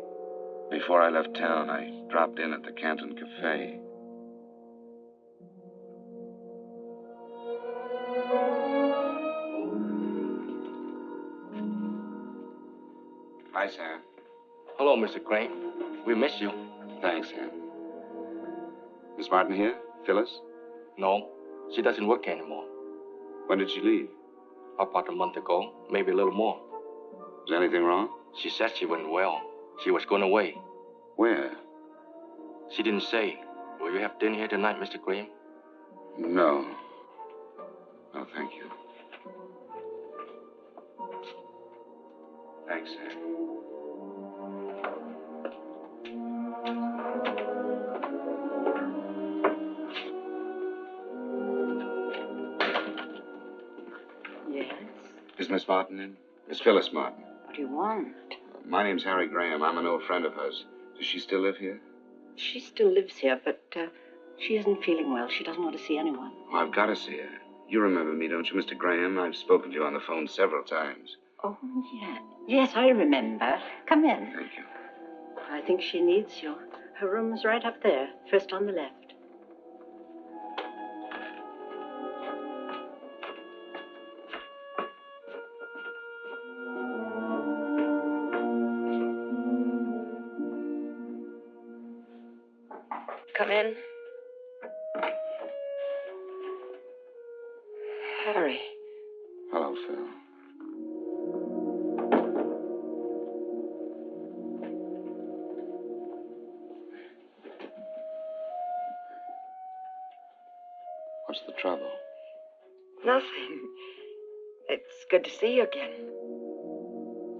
before I left town, I dropped in at the Canton Cafe. Hi, Sam. Hello, Mr. Crane. We miss you. Thanks, Sam. Miss Martin here? Phyllis? No, she doesn't work anymore. When did she leave? About a month ago, maybe a little more. Was anything wrong? She said she wasn't well. She was going away. Where? She didn't say. Will you have dinner here tonight, Mr. Graham? No. No, thank you. Thanks, Sam. Yes? Is Miss Martin in? Miss Phyllis Martin. What do you want? My name's Harry Graham. I'm an old friend of hers. Does she still live here? She still lives here, but She isn't feeling well. She doesn't want to see anyone. Oh, I've got to see her. You remember me, don't you, Mr. Graham? I've spoken to you on the phone several times. Oh, yeah. Yes, I remember. Come in. Thank you. I think she needs you. Her room's right up there, first on the left. Come in. Harry. Hello, Phil. What's the trouble? Nothing. It's good to see you again.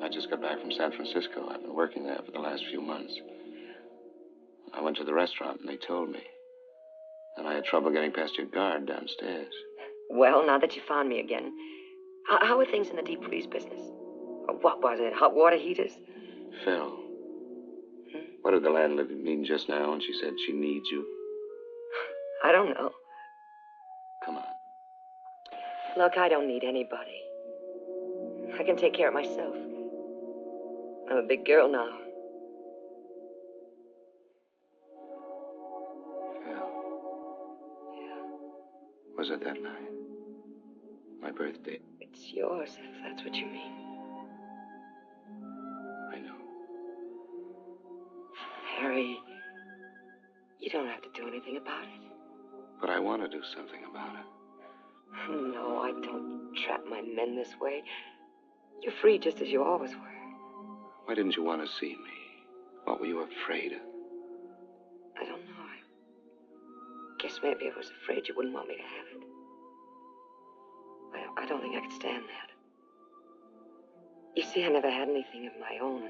I just got back from San Francisco. I've been working there for the last few months. I went to the restaurant and they told me. And I had trouble getting past your guard downstairs. Well, now that you found me again, how are things in the deep freeze business? What was it? Hot water heaters? Phil, what did the landlady mean just now when she said she needs you? I don't know. Come on. Look, I don't need anybody. I can take care of myself. I'm a big girl now. Phil. Yeah. Was it that night? My birthday? It's yours, if that's what you mean. I know. Harry, you don't have to do anything about it. But I want to do something about it. No, I don't trap my men this way. You're free just as you always were. Why didn't you want to see me? What were you afraid of? I don't know. I guess maybe I was afraid you wouldn't want me to have it. I don't think I could stand that. You see, I never had anything of my own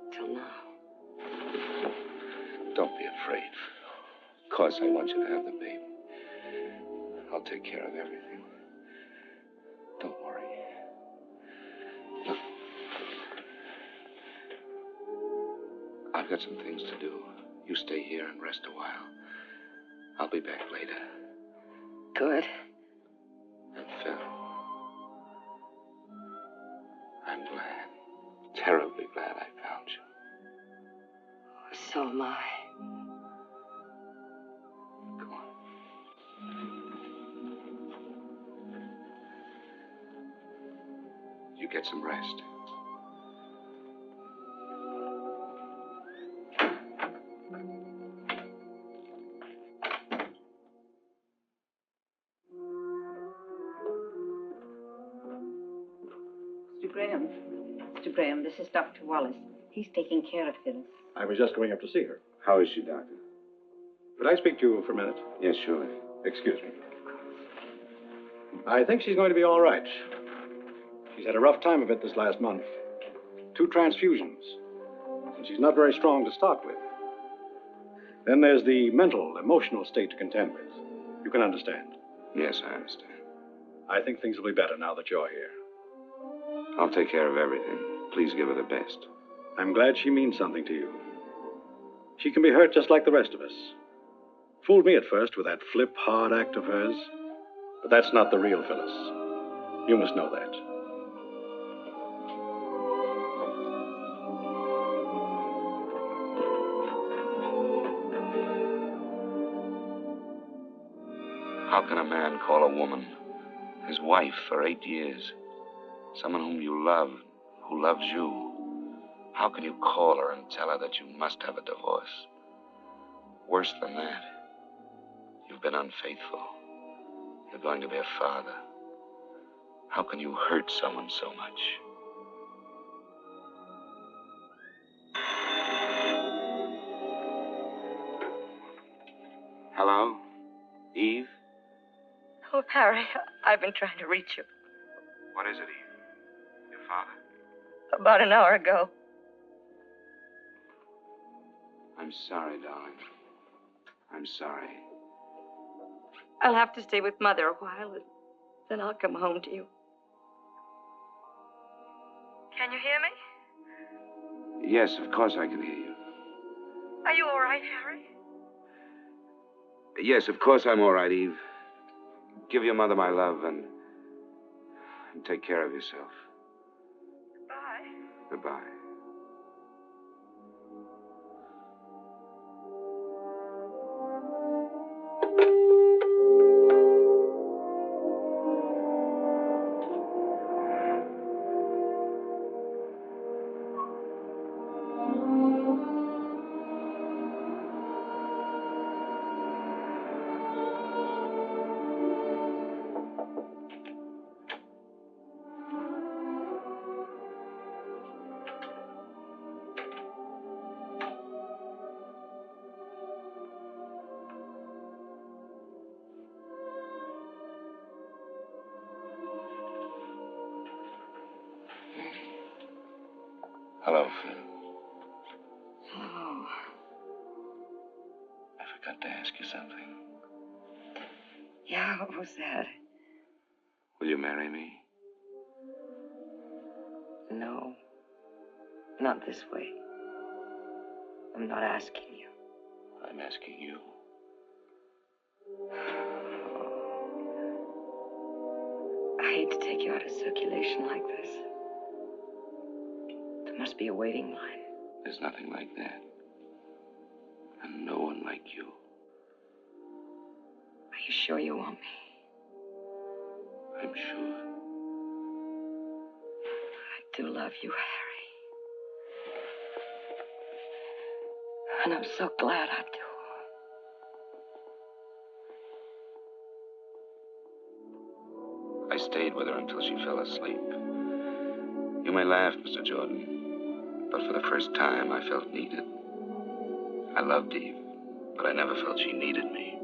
until now. Don't be afraid. Of course I want you to have the baby. I'll take care of everything. Don't worry. Look, I've got some things to do. You stay here and rest a while. I'll be back later. Good. And Phil, I'm glad, terribly glad I found you. So am I. Go on. You get some rest. Mr. Graham, this is Dr. Wallace. He's taking care of Phyllis. I was just going up to see her. How is she, Doctor? Could I speak to you for a minute? Yes, surely. Excuse me. I think she's going to be all right. She's had a rough time of it this last month. 2 transfusions. And she's not very strong to start with. Then there's the mental, emotional state to contend with. You can understand. Yes, I understand. I think things will be better now that you're here. I'll take care of everything. Please give her the best. I'm glad she means something to you. She can be hurt just like the rest of us. Fooled me at first with that flip, hard act of hers. But that's not the real Phyllis. You must know that. How can a man call a woman his wife for 8 years? Someone whom you love, who loves you. How can you call her and tell her that you must have a divorce? Worse than that, you've been unfaithful. You're going to be a father. How can you hurt someone so much? Hello? Eve? Oh, Harry, I've been trying to reach you. What is it, Eve? Your father? About an hour ago. I'm sorry, darling. I'm sorry. I'll have to stay with Mother a while, and then I'll come home to you. Can you hear me? Yes, of course I can hear you. Are you all right, Harry? Yes, of course I'm all right, Eve. Give your mother my love and take care of yourself. Bye. Goodbye. Hello, Phil. Oh. I forgot to ask you something. Yeah, what was that? Will you marry me? No. Not this way. I'm not asking you. I'm asking you. I hate to take you out of circulation like this. There must be a waiting line. There's nothing like that. And no one like you. Are you sure you want me? I'm sure. I do love you, Harry. And I'm so glad I do. I stayed with her until she fell asleep. You may laugh, Mr. Jordan, but for the first time I felt needed. I loved Eve, but I never felt she needed me.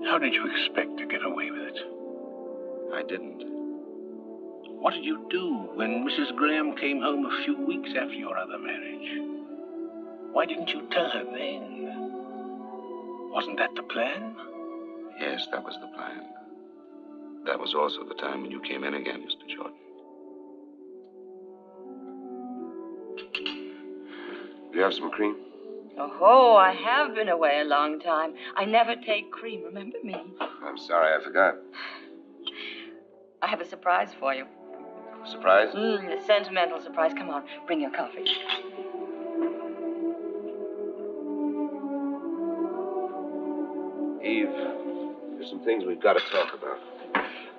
How did you expect to get away with it? I didn't. What did you do when Mrs. Graham came home a few weeks after your other marriage? Why didn't you tell her then? Wasn't that the plan? Yes, that was the plan. That was also the time when you came in again, Mr. Jordan. Do you have some cream? Oh, I have been away a long time. I never take cream, remember me? I'm sorry, I forgot. I have a surprise for you. Surprise? A sentimental surprise. Come on, bring your coffee. Eve, there's some things we've got to talk about.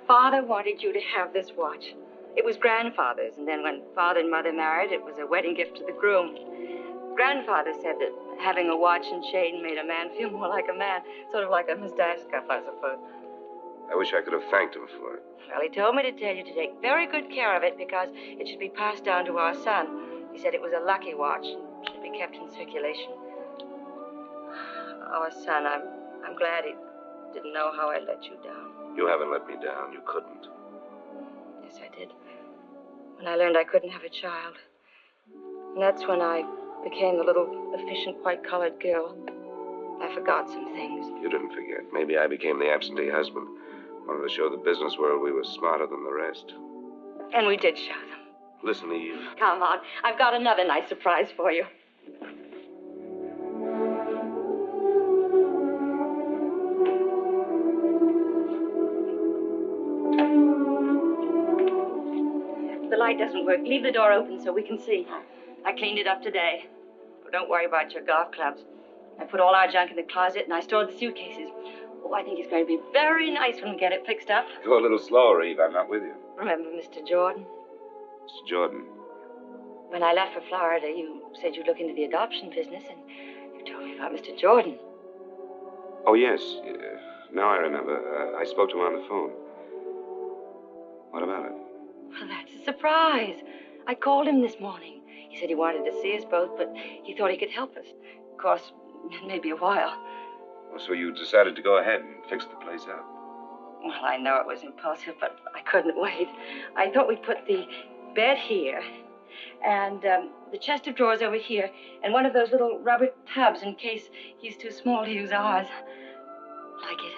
Father wanted you to have this watch. It was grandfather's, and then when Father and Mother married, it was a wedding gift to the groom. Grandfather said that having a watch and chain made a man feel more like a man, sort of like a mustache cuff, I suppose. I wish I could have thanked him for it. Well, he told me to tell you to take very good care of it because it should be passed down to our son. He said it was a lucky watch and should be kept in circulation. Our son, I'm glad he didn't know how I let you down. You haven't let me down. You couldn't. Yes, I did. When I learned I couldn't have a child. And that's when I became the little efficient white-collared girl. I forgot some things. You didn't forget. Maybe I became the absentee husband. Wanted to show the business world we were smarter than the rest. And we did show them. Listen, Eve. Come on. I've got another nice surprise for you. The light doesn't work. Leave the door open so we can see. I cleaned it up today. But don't worry about your golf clubs. I put all our junk in the closet and I stored the suitcases. Oh, I think it's going to be very nice when we get it fixed up. Go a little slower, Eve. I'm not with you. Remember Mr. Jordan? Mr. Jordan. When I left for Florida, you said you'd look into the adoption business, and you told me about Mr. Jordan. Oh, yes. Now I remember. I spoke to him on the phone. What about it? Well, that's a surprise. I called him this morning. He said he wanted to see us both, but he thought he could help us. Of course, it may be a while. Well, so you decided to go ahead and fix the place up? Well, I know it was impulsive, but I couldn't wait. I thought we'd put the bed here, and the chest of drawers over here, and one of those little rubber tubs in case he's too small to use ours. Like it?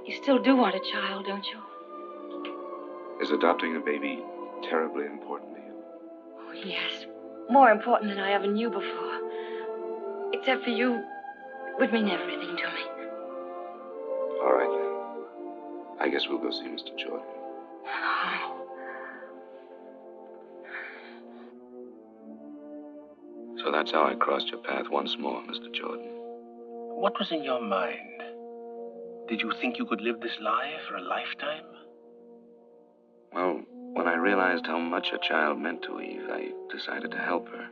You still do want a child, don't you? Is adopting a baby terribly important to you? Oh, yes. More important than I ever knew before. except for you, would mean everything to me. All right, then. I guess we'll go see Mr. Jordan. So that's how I crossed your path once more, Mr. Jordan. What was in your mind? Did you think you could live this life for a lifetime? Well, when I realized how much a child meant to Eve, I decided to help her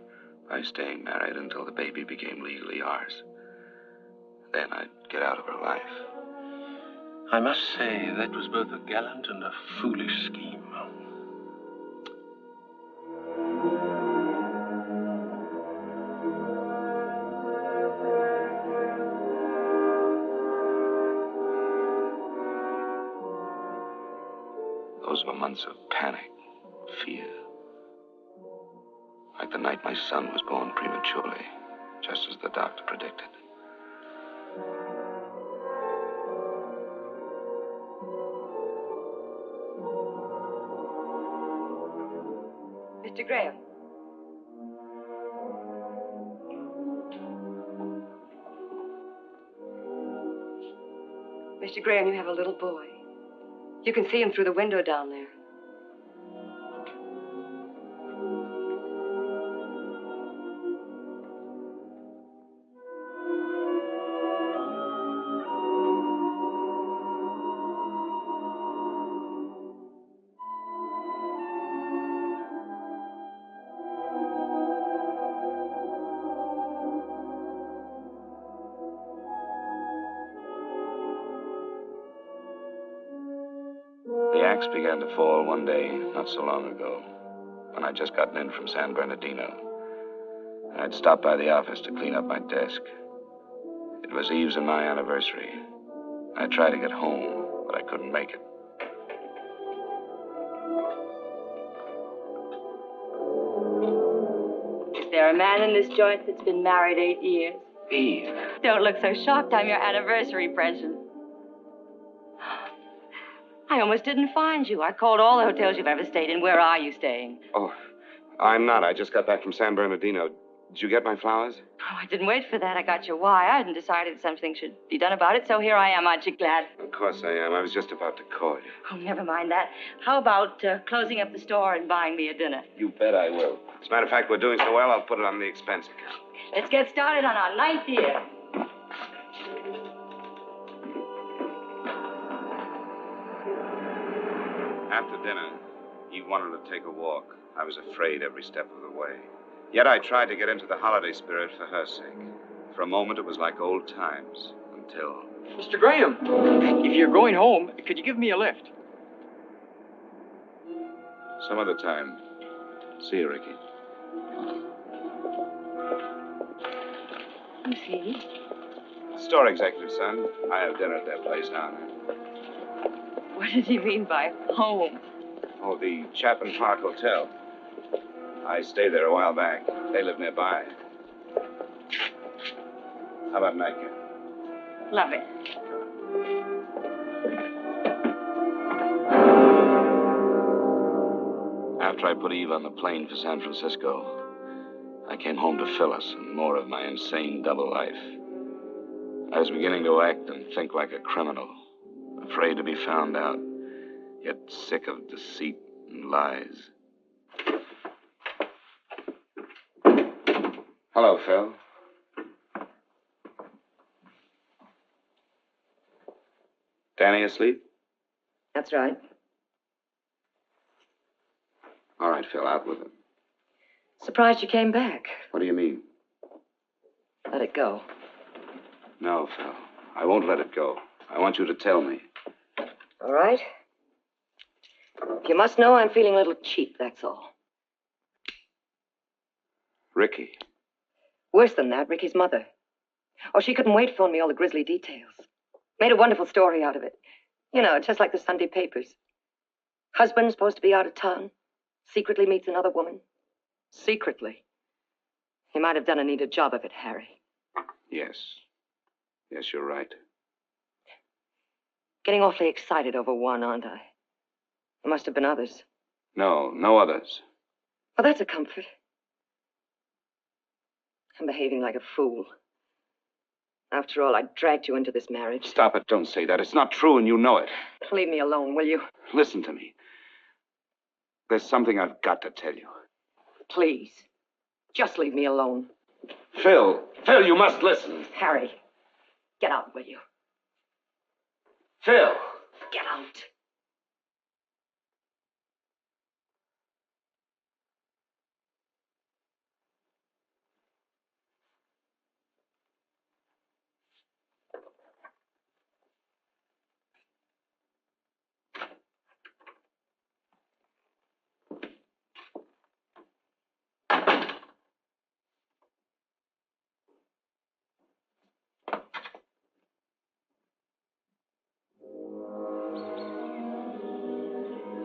by staying married until the baby became legally ours. Then I'd get out of her life. I must say, that was both a gallant and a foolish scheme. Those were months of panic, fear. Like the night my son was born prematurely, just as the doctor predicted. Mr. Graham. Mr. Graham, you have a little boy. You can see him through the window down there. The axe began to fall one day, not so long ago, when I'd just gotten in from San Bernardino. I'd stopped by the office to clean up my desk. It was Eve's and my anniversary. I tried to get home, but I couldn't make it. Is there a man in this joint that's been married 8 years? Eve. Don't look so shocked. I'm your anniversary present. I almost didn't find you. I called all the hotels you've ever stayed in. Where are you staying? Oh, I'm not. I just got back from San Bernardino. Did you get my flowers? Oh, I didn't wait for that. I got your wire and decided something should be done about it, so here I am. Aren't you glad? Of course I am. I was just about to call you. Oh, never mind that. How about closing up the store and buying me a dinner? You bet I will. As a matter of fact, we're doing so well, I'll put it on the expense account. Let's get started on our 9th year. After dinner, Eve wanted to take a walk. I was afraid every step of the way. Yet I tried to get into the holiday spirit for her sake. For a moment, it was like old times, until... Mr. Graham, if you're going home, could you give me a lift? Some other time. See you, Ricky. You see? Store executive, son. I have dinner at their place down there. What does he mean by home? Oh, the Chapin Park Hotel. I stayed there a while back. They live nearby. How about nightcap? Love it. After I put Eve on the plane for San Francisco, I came home to Phyllis and more of my insane double life. I was beginning to act and think like a criminal, afraid to be found out, yet sick of deceit and lies. Hello, Phil. Danny asleep? That's right. All right, Phil, out with it. Surprised you came back. What do you mean? Let it go. No, Phil. I won't let it go. I want you to tell me. All right. You must know I'm feeling a little cheap, that's all. Ricky. Worse than that, Ricky's mother. Oh, she couldn't wait to phone me all the grisly details. Made a wonderful story out of it. You know, just like the Sunday papers. Husband supposed to be out of town. Secretly meets another woman. Secretly. He might have done a neater job of it, Harry. Yes. Yes, you're right. Getting awfully excited over one, aren't I? There must have been others. No, no others. Well, that's a comfort. I'm behaving like a fool. After all, I dragged you into this marriage. Stop it. Don't say that. It's not true, and you know it. Leave me alone, will you? Listen to me. There's something I've got to tell you. Please. Just leave me alone. Phil, you must listen. Harry, get out, will you? Phil. Get out.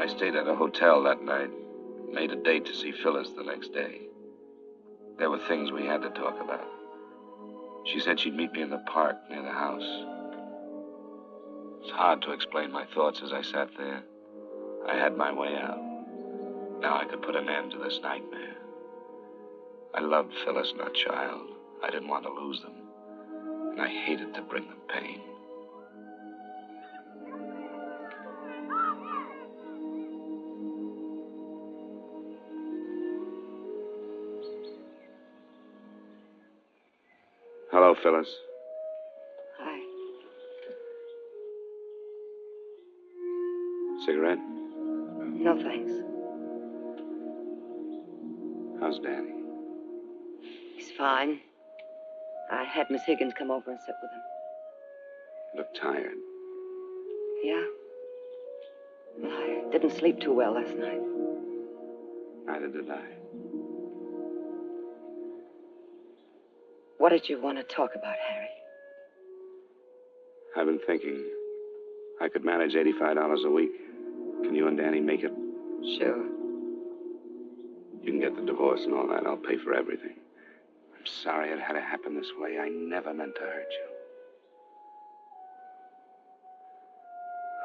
I stayed at a hotel that night. Made a date to see Phyllis the next day. There were things we had to talk about. She said she'd meet me in the park near the house. It's hard to explain my thoughts as I sat there. I had my way out. Now I could put an end to this nightmare. I loved Phyllis and her child. I didn't want to lose them. And I hated to bring them pain. Hello, Phyllis. Hi. Cigarette? No, thanks. How's Danny? He's fine. I had Miss Higgins come over and sit with him. Look tired. Yeah? Well, I didn't sleep too well last night. Neither did I. What did you want to talk about, Harry? I've been thinking I could manage $85 a week. Can you and Danny make it? Sure. You can get the divorce and all that. I'll pay for everything. I'm sorry it had to happen this way. I never meant to hurt you.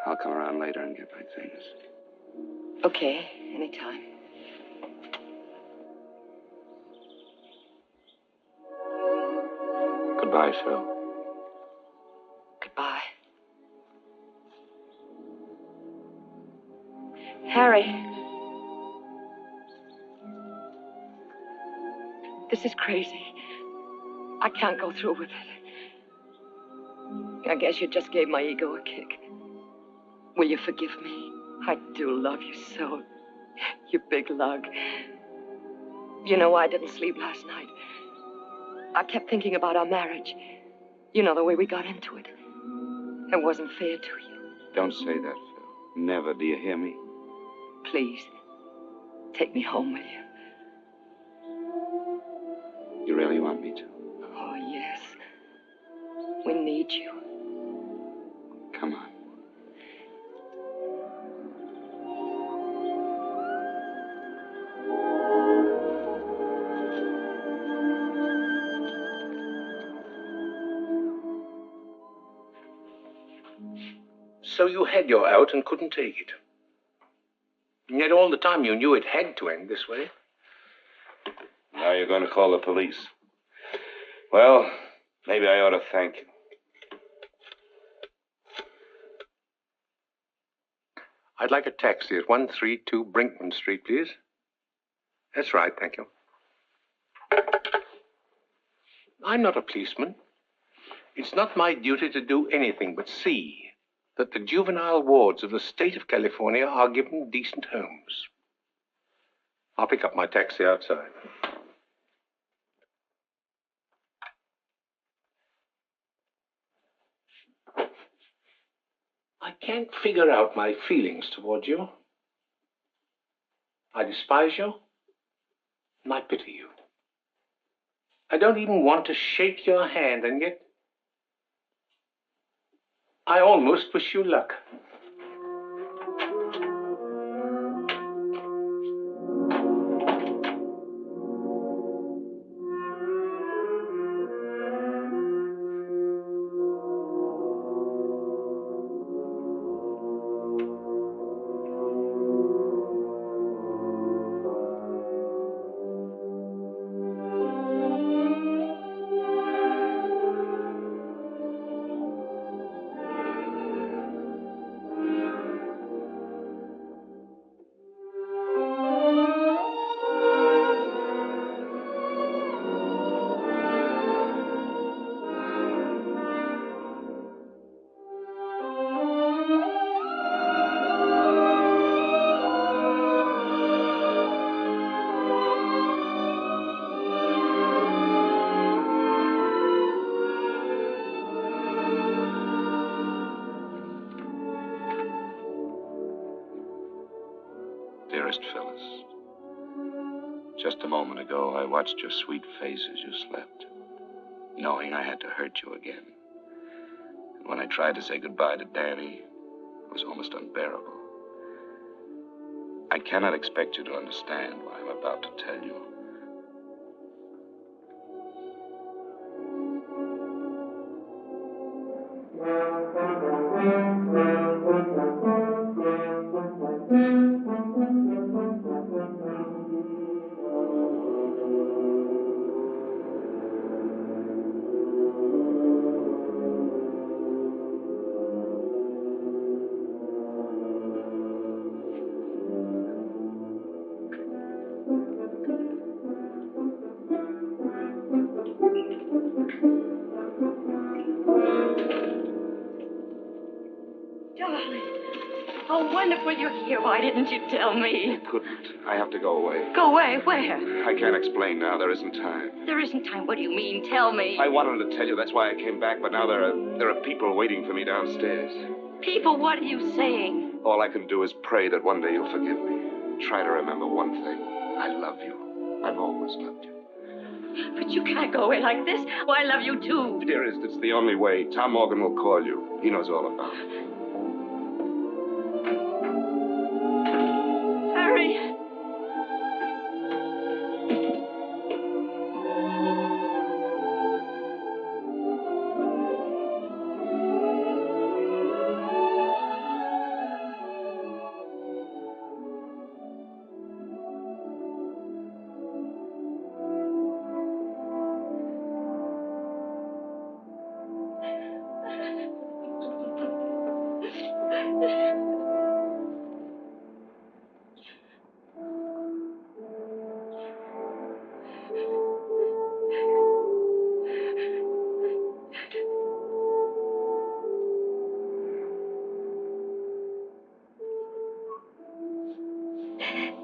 I'll come around later and get my things. Okay, anytime. Goodbye, Phil. Goodbye. Harry. This is crazy. I can't go through with it. I guess you just gave my ego a kick. Will you forgive me? I do love you so. You big lug. You know why I didn't sleep last night? I kept thinking about our marriage. You know, the way we got into it. It wasn't fair to you. Don't say that, Phil. Never. Do you hear me? Please, take me home with you. You really want me to? Oh, yes. We need you. Come on. So you had your out and couldn't take it. And yet all the time you knew it had to end this way. Now you're going to call the police. Well, maybe I ought to thank you. I'd like a taxi at 132 Brinkman Street, please. That's right, thank you. I'm not a policeman. It's not my duty to do anything but see that the juvenile wards of the state of California are given decent homes. I'll pick up my taxi outside. I can't figure out my feelings toward you. I despise you, and I pity you. I don't even want to shake your hand, and yet I almost wish you luck. Dearest Phyllis, just a moment ago, I watched your sweet face as you slept, knowing I had to hurt you again. And when I tried to say goodbye to Danny, it was almost unbearable. I cannot expect you to understand what I'm about to tell you. Darling, how wonderful you're here. Why didn't you tell me? I couldn't. I have to go away. Go away? Where? I can't explain now. There isn't time. There isn't time. What do you mean? Tell me. I wanted to tell you. That's why I came back. But now there are people waiting for me downstairs. People, what are you saying? All I can do is pray that one day you'll forgive me. Try to remember one thing. I love you. I've always loved you. But you can't go away like this. Oh, I love you too. Dearest, it's the only way. Tom Morgan will call you. He knows all about it. Harry.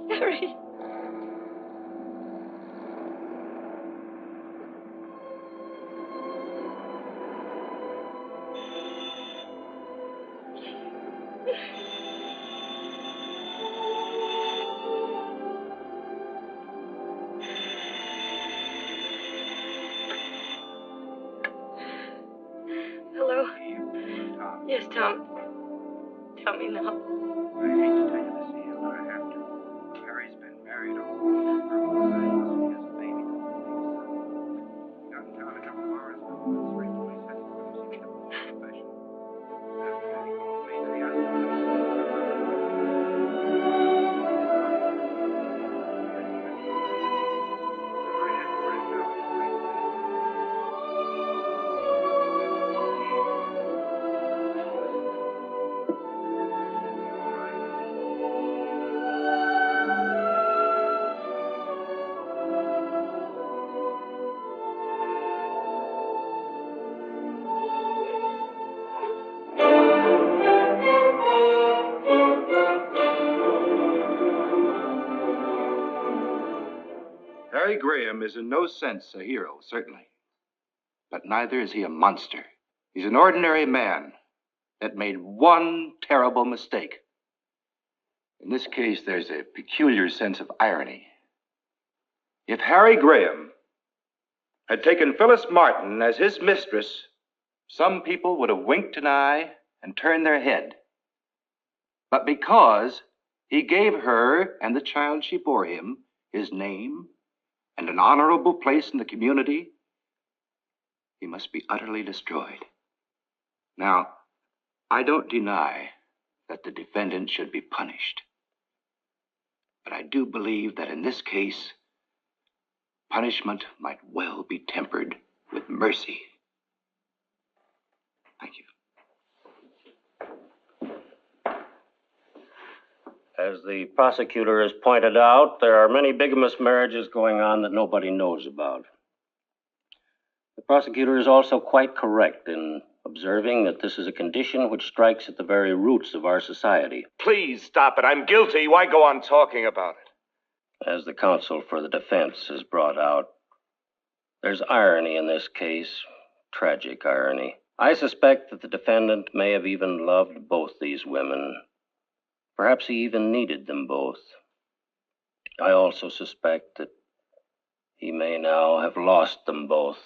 Harry. Hello? Yes, Tom. Tell me now. I hate to tell you this, Ian, but I have to. Harry's been married almost for a while. He has a baby. Got in town a couple of hours ago. It's like police had to go see the profession. After that, he called me to the outside. Harry Graham is in no sense a hero, certainly. But neither is he a monster. He's an ordinary man that made one terrible mistake. In this case, there's a peculiar sense of irony. If Harry Graham had taken Phyllis Martin as his mistress, some people would have winked an eye and turned their head. But because he gave her and the child she bore him his name and an honorable place in the community, he must be utterly destroyed. Now, I don't deny that the defendant should be punished. But I do believe that in this case, punishment might well be tempered with mercy. Thank you. As the prosecutor has pointed out, there are many bigamist marriages going on that nobody knows about. The prosecutor is also quite correct in observing that this is a condition which strikes at the very roots of our society. Please stop it. I'm guilty. Why go on talking about it? As the counsel for the defense has brought out, there's irony in this case, tragic irony. I suspect that the defendant may have even loved both these women. Perhaps he even needed them both. I also suspect that he may now have lost them both.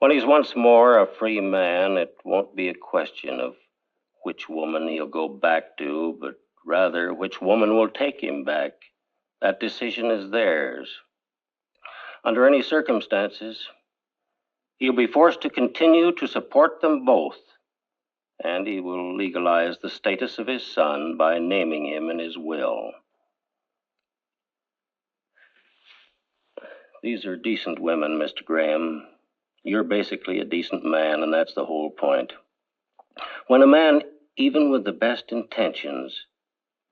When he's once more a free man, it won't be a question of which woman he'll go back to, but rather which woman will take him back. That decision is theirs. Under any circumstances, he'll be forced to continue to support them both, and he will legalize the status of his son by naming him in his will. These are decent women, Mr. Graham. You're basically a decent man, and that's the whole point. When a man, even with the best intentions,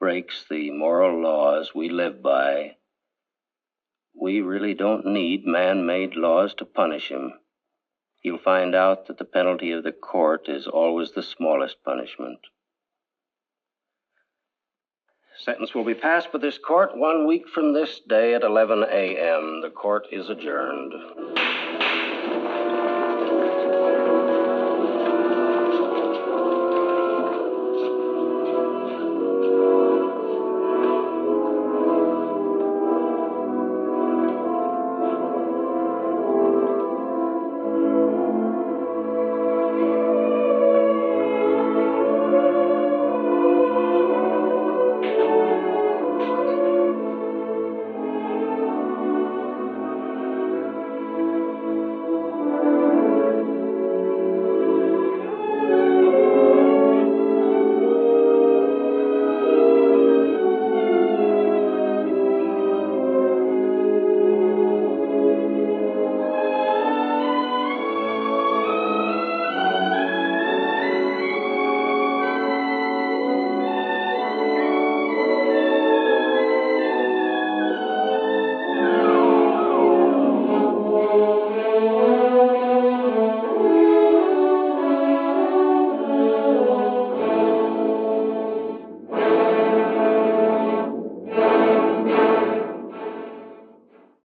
breaks the moral laws we live by, we really don't need man-made laws to punish him. He'll find out that the penalty of the court is always the smallest punishment. Sentence will be passed by this court 1 week from this day at 11 a.m. The court is adjourned.